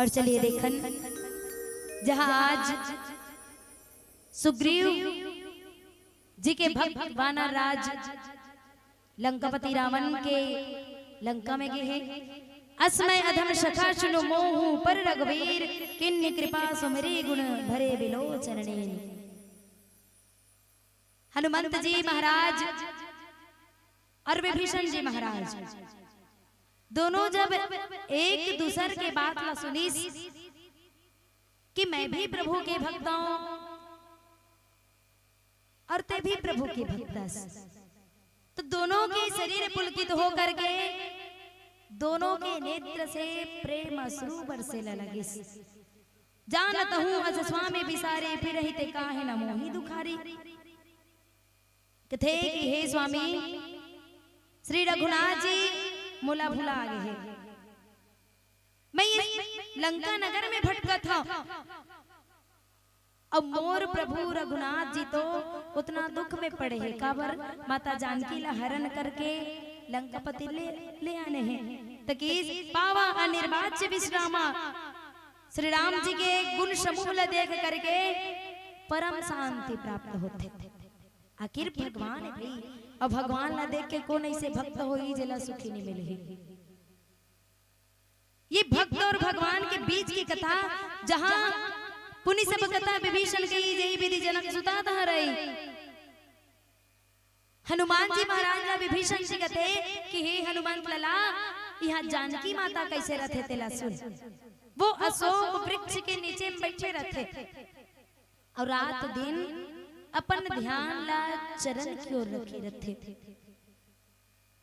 और चलिए देखन जहां आज सुग्रीव जी के भक्त वानर राज लंकापति रावण के लंका में गए हैं। अस्मय अधम सखा सुनो मोहु पर रघुवीर किन्नी कृपा सुमरे गुण भरे बिलोचन ने। हनुमंत जी महाराज और विभीषण जी महाराज दोनों जब एक दूसरे के बात ला सुनी कि मैं भी प्रभु के भक्त हूं और ते भी प्रभु के भक्त, तो दोनों के शरीर पुलकित हो करके दोनों के नेत्र से प्रेम अश्रु बरसे लगे। जानत हूं अस स्वामी बिसारे फिर रहते काहे न मोहि दुखारी। कथे कि हे स्वामी श्री रघुनाथ जी मोला भुला गए हैं। मैं लंका नगर में भटका था, अब मोर प्रभु रघुनाथ जी तो उतना दुख में पड़े हैं। काबर माता जानकी ला हरण करके लंकापति ले आने हैं तकीस पावा अनिर्वाच्य विश्रामा। श्री राम जी के गुण समूह देख करके परम शांति प्राप्त होते। आखिर भगवान है भाई, और भगवान ला देख के कौन ऐसे भक्त होई जला सुखी नहीं मिले। ये भक्त और भगवान के बीच की कथा जहां पुनि सब कथा विभीषण की जई विधि जनक सुता धा रही। हनुमान जी महाराज ला विभीषण जी कहते कि हे हनुमान लला यहाँ जानकी माता कैसे रहते तेला सुन। वो अशोक वृक्ष के नीचे बैठे रहते और रात दिन अपन ध्यान ला चरण की ओर रखे रहते।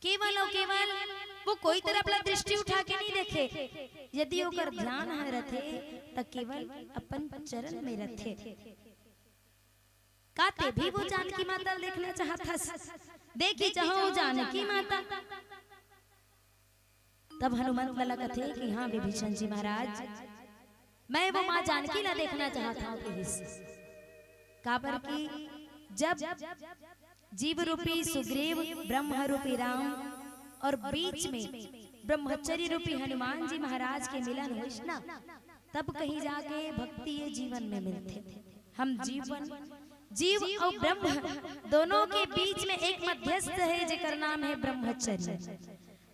केवल और केवल वो कोई तरफ ला दृष्टि उठा के नहीं देखे। यदि ओकर ध्यान है रथे त केवल अपन चरण में रथे। काते भी वो जानकी माता देखना चाहता, देखी चाहो जानकी माता। तब हनुमंत लला कथे कि हाँ विभीषण जी महाराज मैं वो माँ जानकी ला देखना चाहता हूँ। काबर की जब जीव रूपी सुग्रीव ब्रह्म रूपी राम और बीच में ब्रह्मचर्य रूपी हनुमान जी महाराज के मिलन हुई ना, तब कहीं जाके भक्ति ये जीवन में मिलते। हम जीव और ब्रह्म दोनों के बीच में एक मध्यस्थ है जिकर नाम है ब्रह्मचर्य।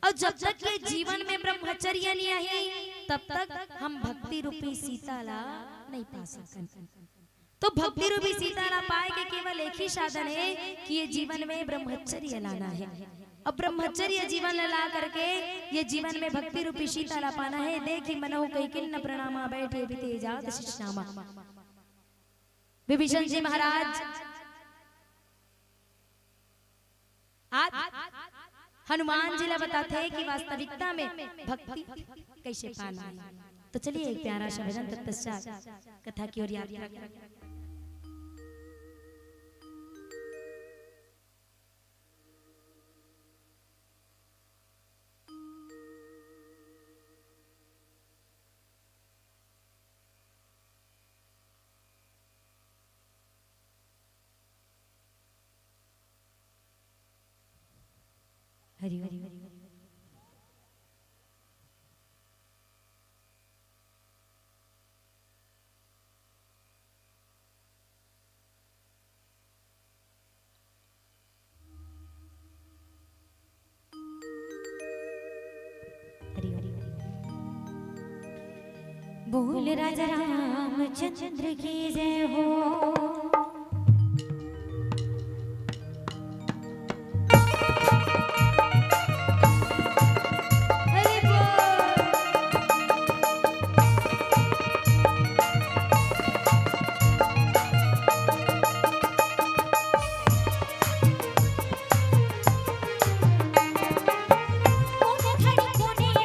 और जब तक के जीवन में ब्रह्मचर्य नहीं आई तब तक हम भक्ति रूपी सीता ला नहीं पा सकते। तो भक्ति रूपी सीता ला पाए के केवल एक ही साधन है कि ये जीवन में ब्रह्मचर्य लाना है। और ब्रह्मचर्य जीवन ला करके ये जीवन में भक्ति रूपी सीता ला पाना है। देखी मनहु कई किन्न प्रणामा बैठे बीते जात शिष्णामा। विभीषण जी महाराज आज हनुमान जी ला बताते हैं कि वास्तविकता में भक्ति कैसे पाना है। तो चलिए एक प्यारा सा भजन तत्पश्चात कथा की ओर यात्रा करें। हरि हरि बोल राजा रामचंद्र की जय हो। कोने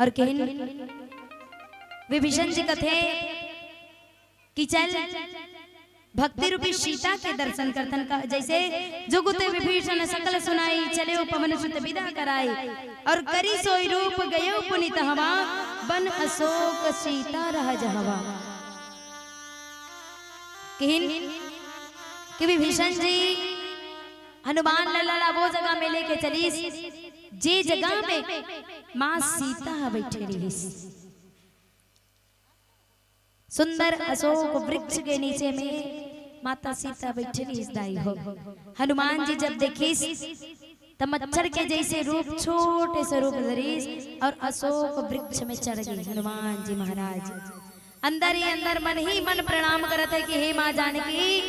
और कहीं विभीषण जी कथे कि चल भक्ति रूपी सीता के दर्शन करतन का, जैसे जुगुते विभीषण सकल सुनाई, चले पवन सुत विदा कराई, और करी सोई रूप गयो पुनित हवा, बन अशोक सीता रह जहवा। कि विभीषण जी हनुमान लला वो जगह में लेके चली जे जगह में मां सीता बैठे रही, सुंदर अशोक वृक्ष के नीचे में माता सीता बैठी दाई हो। हनुमान जी जब देखी तब मच्छर के जैसे रूप, छोटे से रूप धरी और अशोक वृक्ष में चढ़ गई हनुमान जी महाराज। अंदर ही अंदर मन ही मन प्रणाम करते कि हे माँ जानकी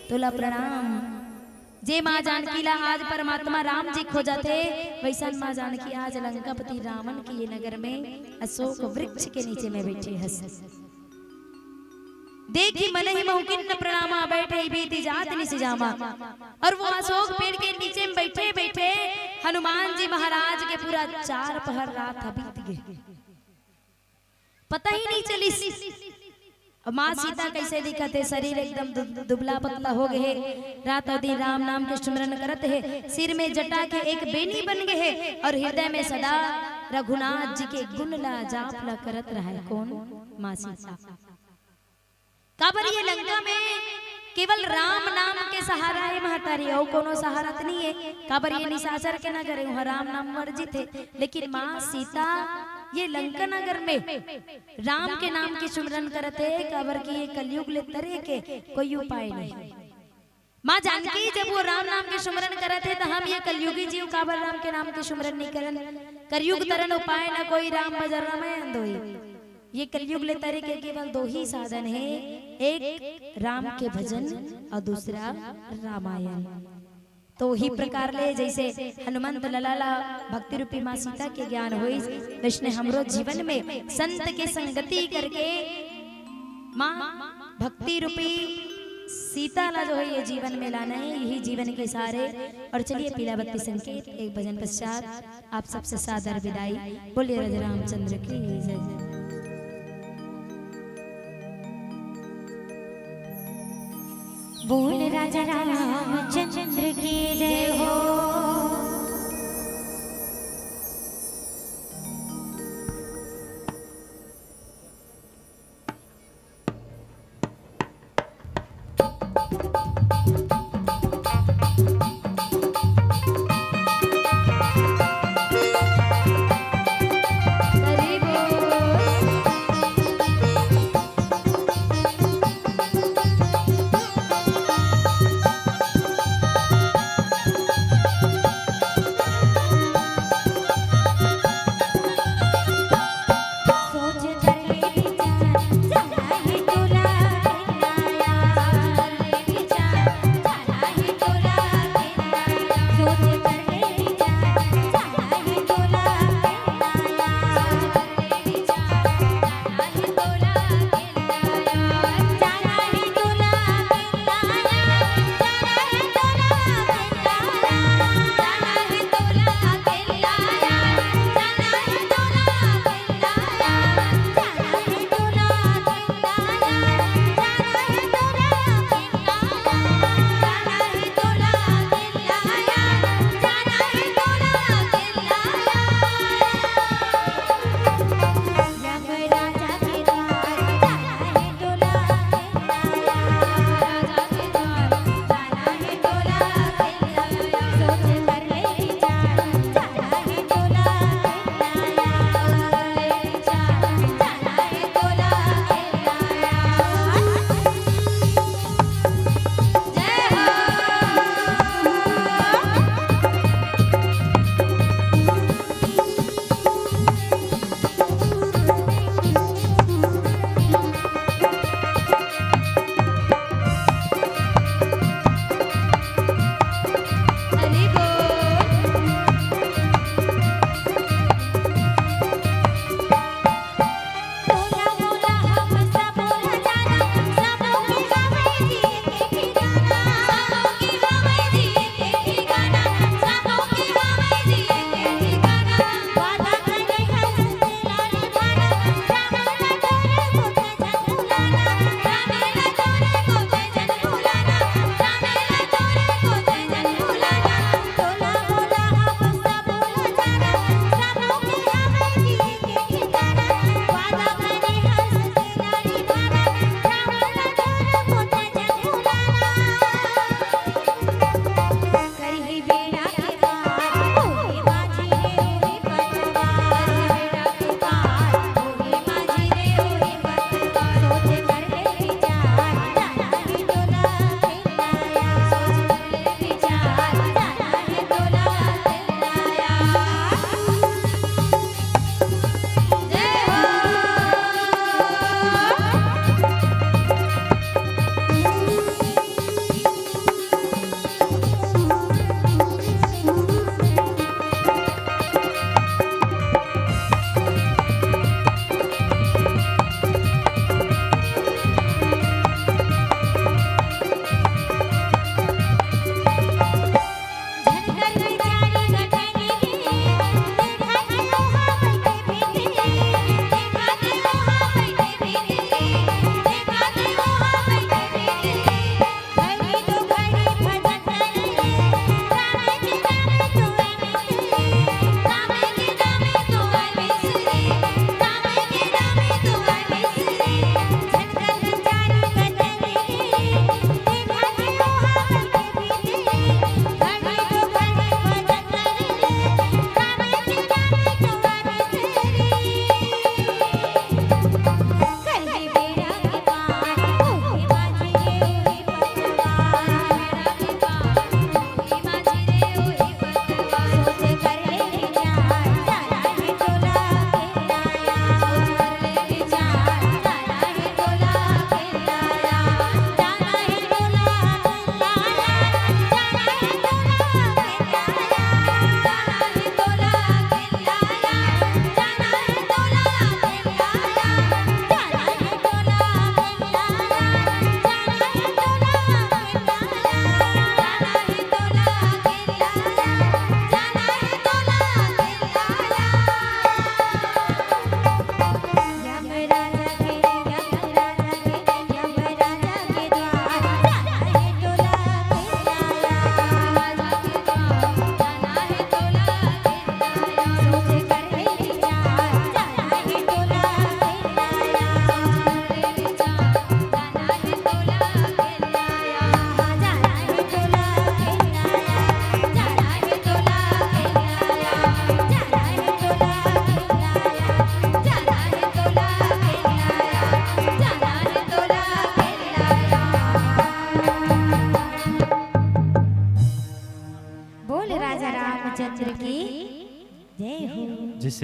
तुला प्रणाम। जे माँ जानकी ला आज परमात्मा राम जी खो जाते, वैसा माँ जानकी आज लंकापति रावण के ये नगर में अशोक वृक्ष के नीचे में बैठे हंस। देखी मन ही मुमकिन न प्रणामा, बैठे बीती जात निस जामा। और वो अशोक पेड़ के नीचे में बैठे बैठे हनुमान जी महाराज के पूरा 4 पहर रात बीत गए, पता ही नहीं चली। माँ सीता कैसे दिखत है, शरीर एकदम दुबला पतला हो गए, रात और दिन राम नाम के सुमरन करत है, सिर में जटा के एक बेनी बन गए है, और हृदय में सदा रघुनाथ जी के गुण ला जाप ला करत रहा है। कौन? माँ सीता। काबर ये लंका में केवल राम नाम के सहारा है महतारी, और कोनो सहारा नहीं है। काबर ये निशाचर के नगर है, राम नाम वर्जित है, लेकिन माँ सीता ये लंका नगर में राम के नाम की सुमरन करते है। काबर की ये कलयुग ले तरे के कोई उपाय नहीं। माँ जानकी जब वो राम नाम के सुमरन करते तो हम ये कलयुगी जीव काबर राम के नाम के सुमरन नहीं करन। कलयुग तरन उपाय न कोई, राम बजर में अंधोई। ये कलयुग ले तरे के केवल 2 ही साधन है, एक राम के भजन और दूसरा रामायण। तो ही प्रकार ले जैसे हनुमंत ललाला भक्ति रूपी माँ सीता के ज्ञान हुई, वैष्णव हमरो जीवन में संत के संगति करके माँ भक्ति रूपी सीता ला जो है ये जीवन में लाना है, यही जीवन के सारे। और चलिए पीला बत्ती संकेत एक भजन पश्चात आप सबसे सादर विदाई। बोलिए राजा रामचंद्र की जय। बोल राजा रामचंद्र की जय हो।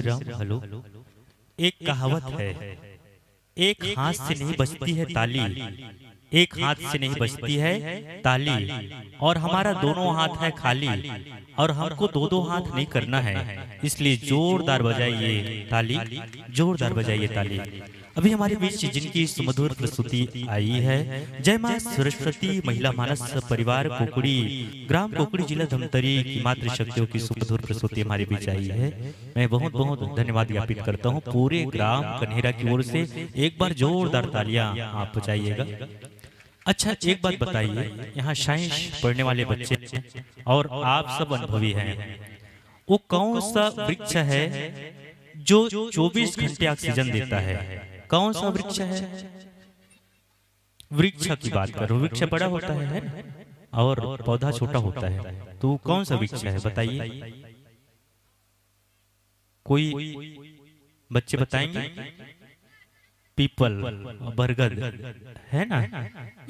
श्री राम। हेलो। एक कहावत है, एक हाथ से नहीं बजती है ताली, एक हाथ से नहीं बजती है ताली, और हमारा दोनों हाथ है खाली, और हमको दो दो हाथ नहीं करना है, इसलिए जोरदार बजाइए ताली, जोरदार बजाइए ताली। अभी हमारे बीच जिनकी सुमधुर प्रस्तुति आई है, जय मां सरस्वती महिला मानस परिवार कोकड़ी, ग्राम कोकड़ी, जिला धमतरी की मातृ शक्तियों की सुमधुर प्रस्तुति हमारे बीच आई है। मैं बहुत बहुत धन्यवाद ज्ञापित करता हूँ पूरे ग्राम कन्हेरा की ओर से। एक बार जोरदार तालियां आप बजाइएगा। अच्छा, एक बात बताइए, यहाँ साइंस पढ़ने वाले बच्चे और आप सब अनुभवी हैं, वो कौन सा वृक्ष है जो 24 घंटे ऑक्सीजन देता है? कौन सा वृक्ष है? वृक्ष की बात करो, वृक्ष बड़ा होता है और पौधा छोटा होता है, तो कौन सा वृक्ष है बताइए? कोई बच्चे बताएंगे? पीपल, बरगद है ना,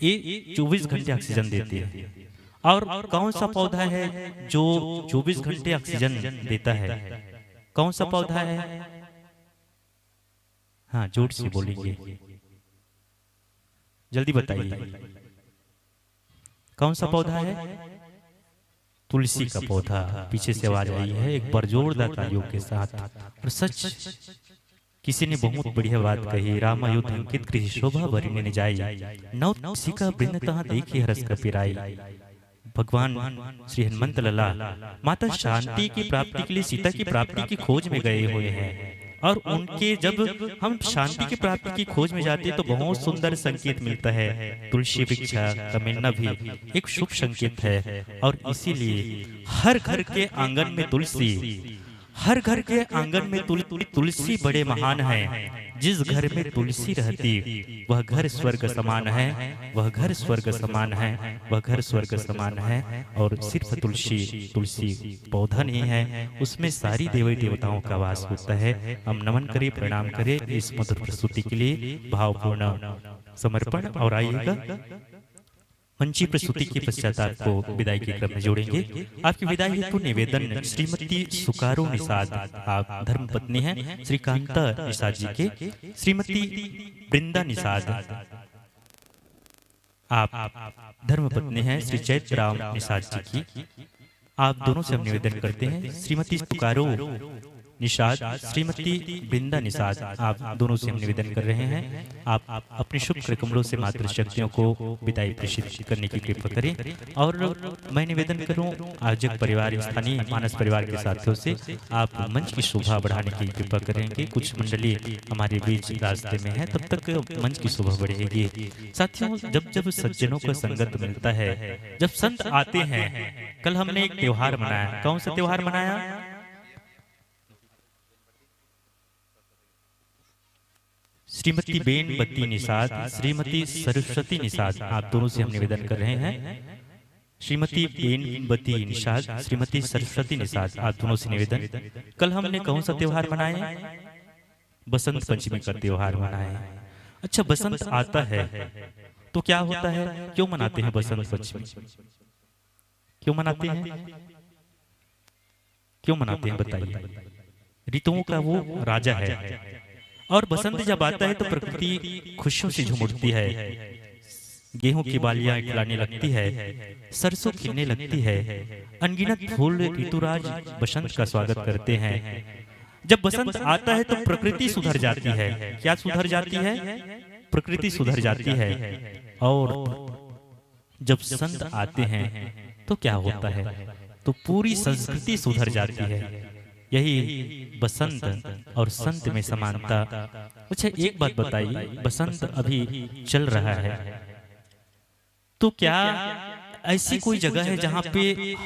ये 24 घंटे ऑक्सीजन देती है। और कौन सा पौधा है जो 24 घंटे ऑक्सीजन देता है? कौन सा पौधा है? हाँ, जोर से बोलेंगे, जल्दी बताइए। कौन सा पौधा है? तुलसी का पौधा। पीछे से आवाज आई है, एक बार जोरदार तालियों के साथ। और सच, किसी ने बहुत बढ़िया बात कही, राम युद्ध अंकित कृषि शोभा भरी ने जाई, नौ तुलसी का वृंद तहाँ देखी हरस कपिराई। भगवान श्री हनुमंत लला माता शांति की प्राप्ति के लिए सीता की प्राप्ति की खोज में गए हुए हैं, और उनके जब हम शांति की प्राप्ति की खोज में जाते हैं तो बहुत सुंदर संकेत मिलता है। तुलसी वृक्ष का मिलना भी एक शुभ संकेत है, और इसीलिए हर घर के आंगन में तुलसी, हर घर के आंगन में तुलसी बड़े महान है। जिस घर में तुलसी रहती वह घर स्वर्ग समान है, वह घर स्वर्ग समान है, वह घर स्वर्ग समान है। और सिर्फ तुलसी पौधा नहीं है, उसमें सारी देवी देवताओं का वास होता है। हम नमन करें, प्रणाम करें इस मधुर प्रस्तुति के लिए, भावपूर्ण समर्पण। और आइएगा मंची प्रस्तुति के पश्चात आपको विदाई के क्रम में जोड़ेंगे। आपकी विदाई हेतु निवेदन श्रीमती सुकारो निषाद, आप धर्मपत्नी हैं श्री कांता निषाद जी के, श्रीमती वृंदा निषाद, आप धर्मपत्नी हैं श्री चैत्र राम निषाद जी की। आप दोनों से हम निवेदन करते हैं, श्रीमती सुकारो निषाद, श्रीमती वृंदा निषाद, आप दोनों से हम निवेदन कर रहे हैं, आप अपने शुभ कमलों से मातृ शक्तियों को विदाई प्रेषित करने की कृपा करें। और मैं निवेदन करूं आयोजक परिवार, स्थानीय मानस परिवार के साथियों से, आप मंच की शोभा बढ़ाने की कृपा करेंगे। कुछ मंडली हमारे बीच रास्ते में है, तब तक मंच की शोभा बढ़ेगी। साथियों, जब जब सज्जनों को संगत मिलता है, जब संत आते हैं, कल हमने एक त्योहार मनाया। कौन सा त्योहार मनाया? श्रीमती बेन बत्ती निषाद, श्रीमती सरस्वती निषाद, आप दोनों से हम निवेदन कर रहे हैं। श्रीमती बेन बत्ती निषाद, श्रीमती सरस्वती निषाद, आप दोनों से निवेदन। कल हमने कौन सा त्योहार मनाया? बसंत पंचमी का त्योहार मनाया। अच्छा, बसंत आता है तो क्या होता है? क्यों मनाते हैं बसंत पंचमी? क्यों मनाते हैं? क्यों मनाते हैं बताइए। ऋतुओं का वो राजा है, और बसंत जब आता है तो प्रकृति खुशियों से झूम उठती है। गेहूं की बालियां खिलाने लगती है, सरसों खिलने लगती है, अनगिनत फूल ऋतुराज बसंत का स्वागत करते हैं। जब बसंत आता है तो प्रकृति सुधर जाती है। क्या सुधर जाती है? प्रकृति सुधर जाती है। और जब संत आते हैं तो क्या होता है? तो पूरी संस्कृति सुधर जाती है। यही बसंत और संत में समानता। अच्छा, एक बात बताइए, बसंत अभी चल रहा है, तो क्या ऐसी कोई जगह है जहां पे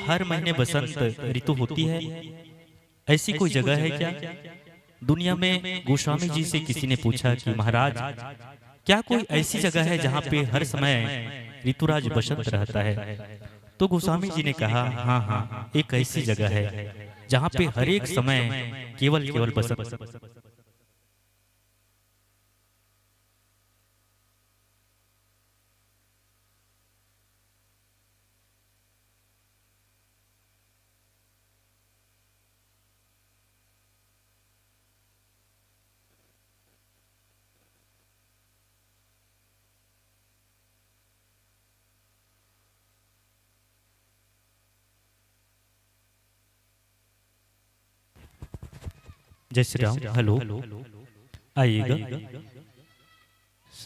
हर महीने बसंत ऋतु होती है? ऐसी कोई जगह है क्या दुनिया में? गोस्वामी जी से किसी ने पूछा कि महाराज, क्या कोई ऐसी जगह है जहां पे हर समय ऋतुराज बसंत रहता है? तो गोस्वामी जी ने कहा, हाँ हाँ, एक ऐसी जगह है जहां पे हर एक समय केवल बसंत जय श्री राम। हेलो, आइएगा।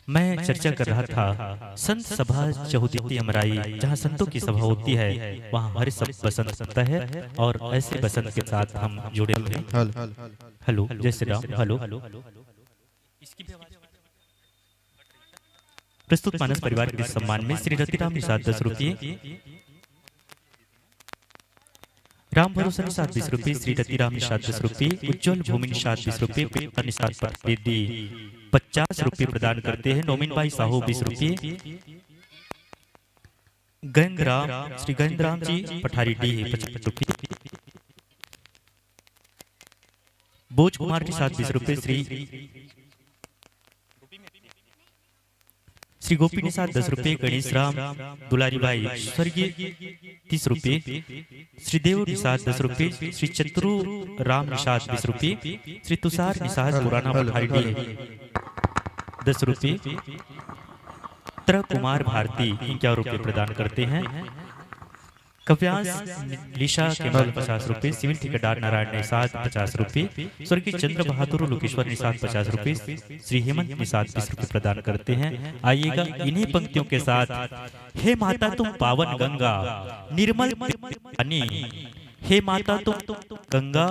मैं चर्चा कर रहा था संत सभा चहुदित्ती अमराई, जहाँ संतों की सभा होती है वहाँ हर सब बसंत होता है और ऐसे बसंत के साथ हम जुड़े हुए हैं। हेलो, जय श्री राम। हेलो, प्रस्तुत मानस परिवार के सम्मान में श्री रतिराम निषाद 10 रुपये, राम भरोसा निषाद 20 रुपये, श्री रतिराम निषाद 10 रुपये, उज्ज्वल भूमि निषाद 20 रुपये, पिता निषाद प्रतिनिधि 50 रुपये प्रदान करते हैं। नोमिन भाई साहू 20 रुपये, गंगराम श्री गंगराम जी पठारी डी 50 रुपये, बोझ कुमार निषाद 20 रुपये, श्री गोपी निषाद 10 रुपये, गणेश राम दुलारी भाई स्वर्गीय 30 रुपये, श्री देव निषाद 10 रुपये, श्री चतुरु राम निषाद 20 रुपये, श्री तुषार निषाद पुराना पठारी 10 रुपये, त्र कुमार भारती 51 रुपये प्रदान करते हैं। कव्यांश लिशा केवल 50 रुपये, सिविल ठेकेदार नारायण निषाद 50 रुपये, स्वर्गीय चंद्र बहादुर लोकेश्वर निषाद 50 रुपये, श्री हेमंत निषाद 20 रुपये प्रदान करते हैं। आइएगा इन्हीं पंक्तियों के साथ। हे माता तुम पावन गंगा निर्मल पानी, हे माता तुम गंगा,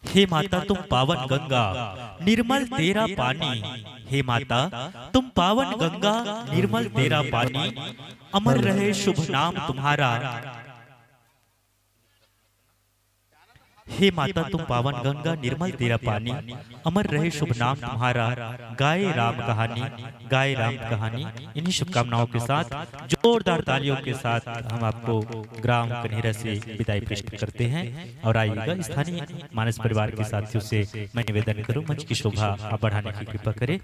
हे माता तुम पावन गंगा निर्मल तेरा पानी, हे माता तुम पावन गंगा निर्मल तेरा पानी, अमर रहे शुभ नाम तुम्हारा। हे माता तुम पावन गंगा निर्मल तेरा पानी, अमर रहे शुभ नाम तुम्हारा, गाए राम कहानी, गाए राम कहानी। इन्हीं शुभकामनाओं के साथ जोरदार तालियों के साथ हम आपको ग्राम कन्हेरा से विदाई प्रेषित करते हैं। और आइएगा स्थानीय मानस परिवार के साथियों से मैं निवेदन करूं मंच की शोभा आप बढ़ाने की कृपा करें।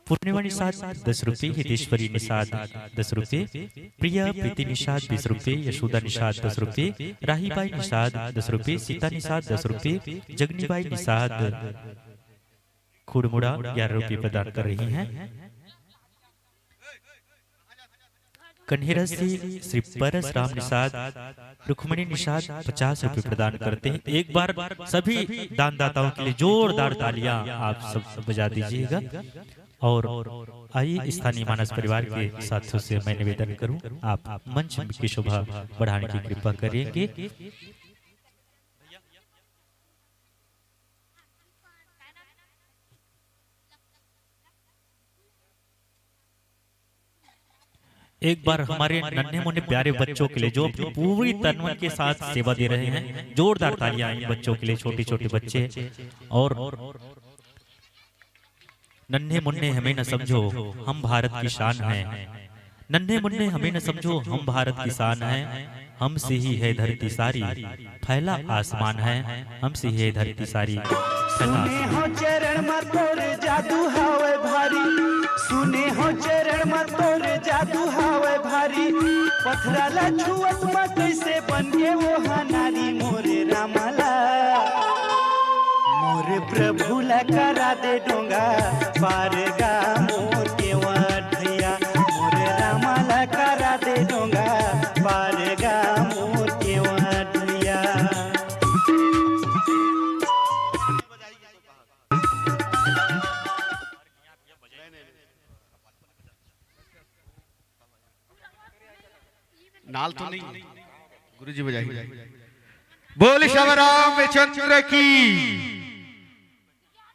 पूर्णिमा निषाद 10 रुपये, हितेश्वरी निषाद 10 रुपये, प्रिया प्रीति निषाद 20 रुपये, यशोदा निषाद 10 रुपये, राहीबाई निषाद 10 रुपये, सीता निषाद 10 रुपये, जगनीबाई निषाद खुड़मुड़ा 11 रुपये प्रदान कर रही हैं। कन्हेरा से श्री परस राम निषाद रुक्मणी निषाद 50 रुपये प्रदान करते हैं। एक बार सभी दानदाताओं के लिए जोरदार तालियां आप सब बजा दीजिएगा। और आइए स्थानीय मानस परिवार के साथियों से मैं निवेदन करूं आप मंच की शोभा बढ़ाने की कृपा करेंगे। एक बार हमारे नन्हे मुन्ने प्यारे बच्चों के लिए जो अपनी पूरी तनमन के साथ सेवा दे रहे हैं, जोरदार तालियां इन बच्चों के लिए, छोटे छोटे बच्चे। और नन्हे मुन्ने हमें न समझो हम भारत की शान हैं, नन्हे मुन्ने हमें न समझो हम भारत की शान हैं, हमसे ही है धरती सारी फैला आसमान है, हमसे ही है धरती सारी। सुने हो चरण में तोरे जादू हावे भारी, सुने हो चरण में तोरे जादू हावे भारी, पथरा ला छुअत में कैसे बन के वो हनारी, मोरे रामला मोरे प्रभु ला करा दे डोंगा पार गा मोर के वठिया, मोरे रामला करा दे डोंगा पार गा मोर के वठिया। नाल तो नहीं, गुरुजी बजाइए। बोल श्याम रामचंद्र की।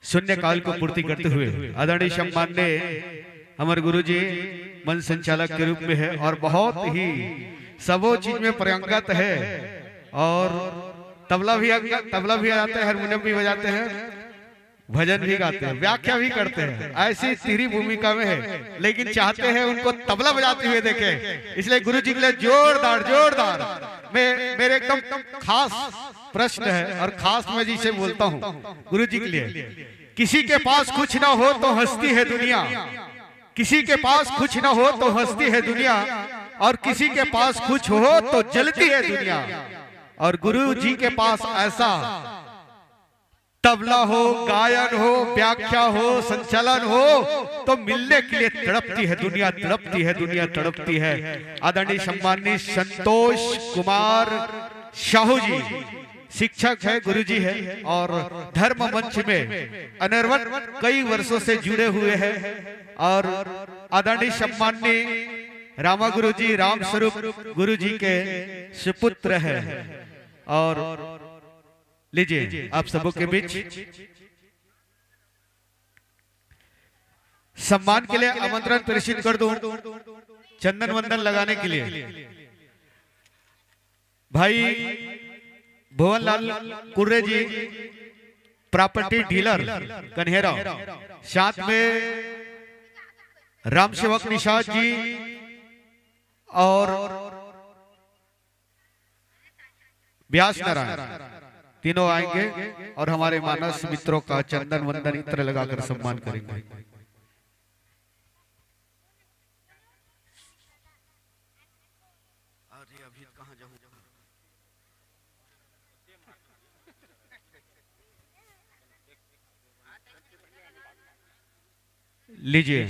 शून्य काल को पूर्ति करते हुए आदरणीय सम्मान्य हमारे गुरुजी मन संचालक के रूप में है और बहुत ही सबो चीज में प्रयंगत है, और तबला भी आते हैं, हारमोनियम भी बजाते हैं, भजन भी गाते हैं, व्याख्या भी करते हैं। ऐसी तिहरी भूमिका में है, लेकिन चाहते हैं उनको तबला बजाते हुए देखें। इसलिए गुरुजी के लिए जोरदार मेरे एकदम खास प्रश्न है, और खास मैं जिसे बोलता हूँ गुरुजी के लिए। किसी के पास कुछ ना हो तो हंसती है दुनिया, किसी के पास कुछ ना हो तो हंसती है दुनिया, और किसी के पास कुछ हो तो जलती है दुनिया। और गुरु जी के पास ऐसा तबला हो, गायन हो, व्याख्या हो, संचालन हो, तो मिलने के लिए तड़पती है दुनिया, तड़पती है दुनिया, तड़पती है। आदरणीय सम्माननीय संतोष कुमार साहू जी शिक्षक है, गुरुजी है और धर्म मंच में अनवरत कई वर्षों से जुड़े हुए हैं। और आदरणीय सम्माननीय रामा गुरुजी, राम स्वरूप गुरुजी के सुपुत्र है। और लीजिए आप सबों के बीच सम्मान के लिए आमंत्रण प्रेषित कर दूं, चंदन वंदन लगाने के लिए भाई भुवनलाल कुर्रे जी, प्रॉपर्टी डीलर कन्हेरा, साथ में राम सेवक निषाद जी और व्यास नारायण तीनों आएंगे और हमारे मानस मित्रों का चंदन वंदन इत्र लगाकर सम्मान करेंगे। लीजिए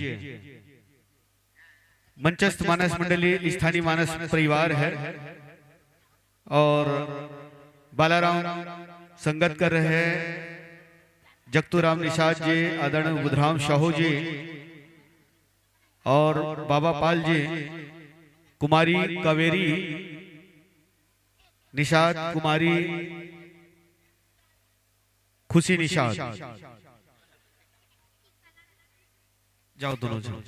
मंचस्थ मानस मंडली स्थानीय मानस परिवार है और बालाराम संगत कर रहे हैं, जगतूराम निषाद जी, आदरणीय बुधराम साहू जी और बाबा पाल जी, कुमारी कावेरी निषाद, कुमारी खुशी निषाद, जाओ दोनों जाओ।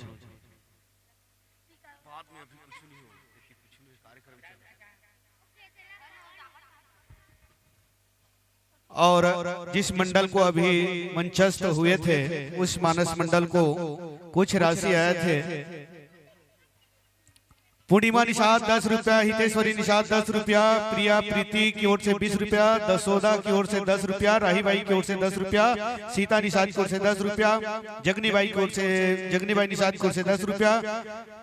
और जिस मंडल को अभी मंचस्थ हुए थे उस मानस मंडल को कुछ राशि आए थे। पूर्णिमा निषाद 10 रुपया, हितेश्वरी निषाद 10 रुपया, प्रिया प्रीति की ओर से 20 रुपया, दसोदा की ओर से 10 रुपया, राही बाई की ओर से 10 रुपया, सीता निषाद की ओर से 10 रुपया, जगनी बाई निषाद की ओर से 10 रुपया,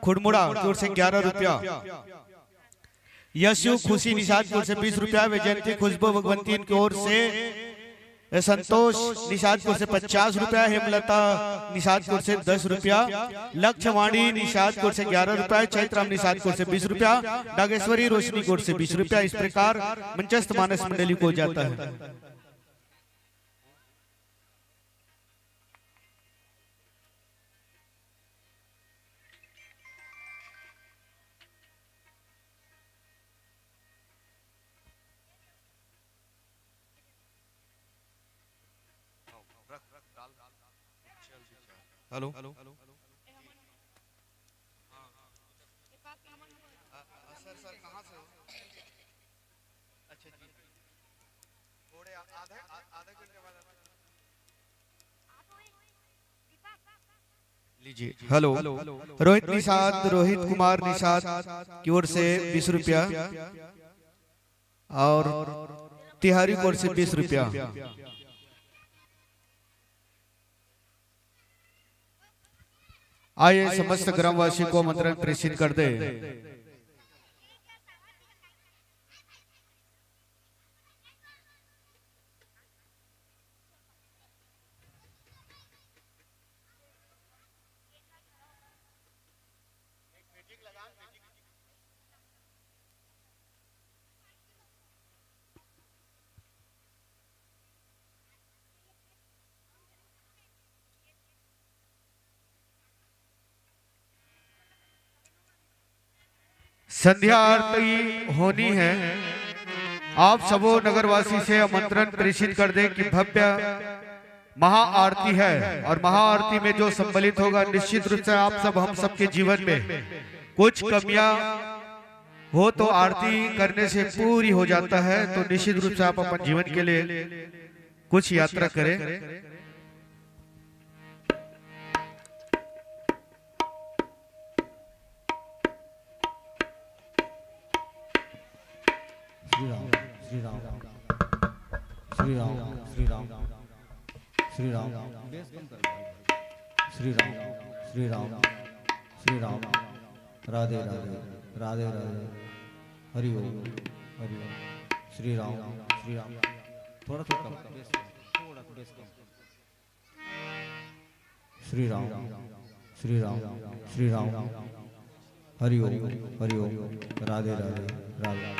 खुड़मुड़ा की ओर से 11 रुपया, यशु खुशी निषाद की ओर से 20 रुपया, वैजयंती खुशबू भगवंती की ओर से, संतोष निषाद की ओर से 50 रुपया, हेमलता निषाद की ओर से 10 रुपया, लक्ष्यवाणी निषाद की ओर से 11 रुपया, चैत्राम निषाद की ओर से 20 रुपया, नागेश्वरी रोशनी की ओर से 20 रुपया। इस प्रकार मंचस्थ मानस मंडली को जाता है। हेलो हेलो सर कहाँ से हो? अच्छा जी, थोड़े आधे घंटे बाद लीजिए। हेलो, रोहित निषाद, रोहित कुमार निषाद की ओर से 20 रुपया और तिहारी की ओर से 20 रुपया। आइए समस्त ग्रामवासी को मंत्रण प्रेषित कर दे। संध्या आरती होनी है। आप सबो नगरवासी से आमंत्रण प्रेषित कर दे कि भव्य महा आरती है और महा आरती में जो सम्मिलित होगा निश्चित रूप से आप सब हम सबके जीवन में कुछ कमियां हो तो आरती करने से पूरी हो जाता है। तो निश्चित रूप से आप अपन जीवन के लिए कुछ यात्रा करें। श्री राम श्री राम श्री राम श्री राम श्री राम श्री राम श्री राम श्री राम राधे राधे राधे राधे हरि ओम हरि ओम श्री राम थोड़ा थोड़ा श्री राम श्री राम श्री राम हरि ओम राधे राधे राधे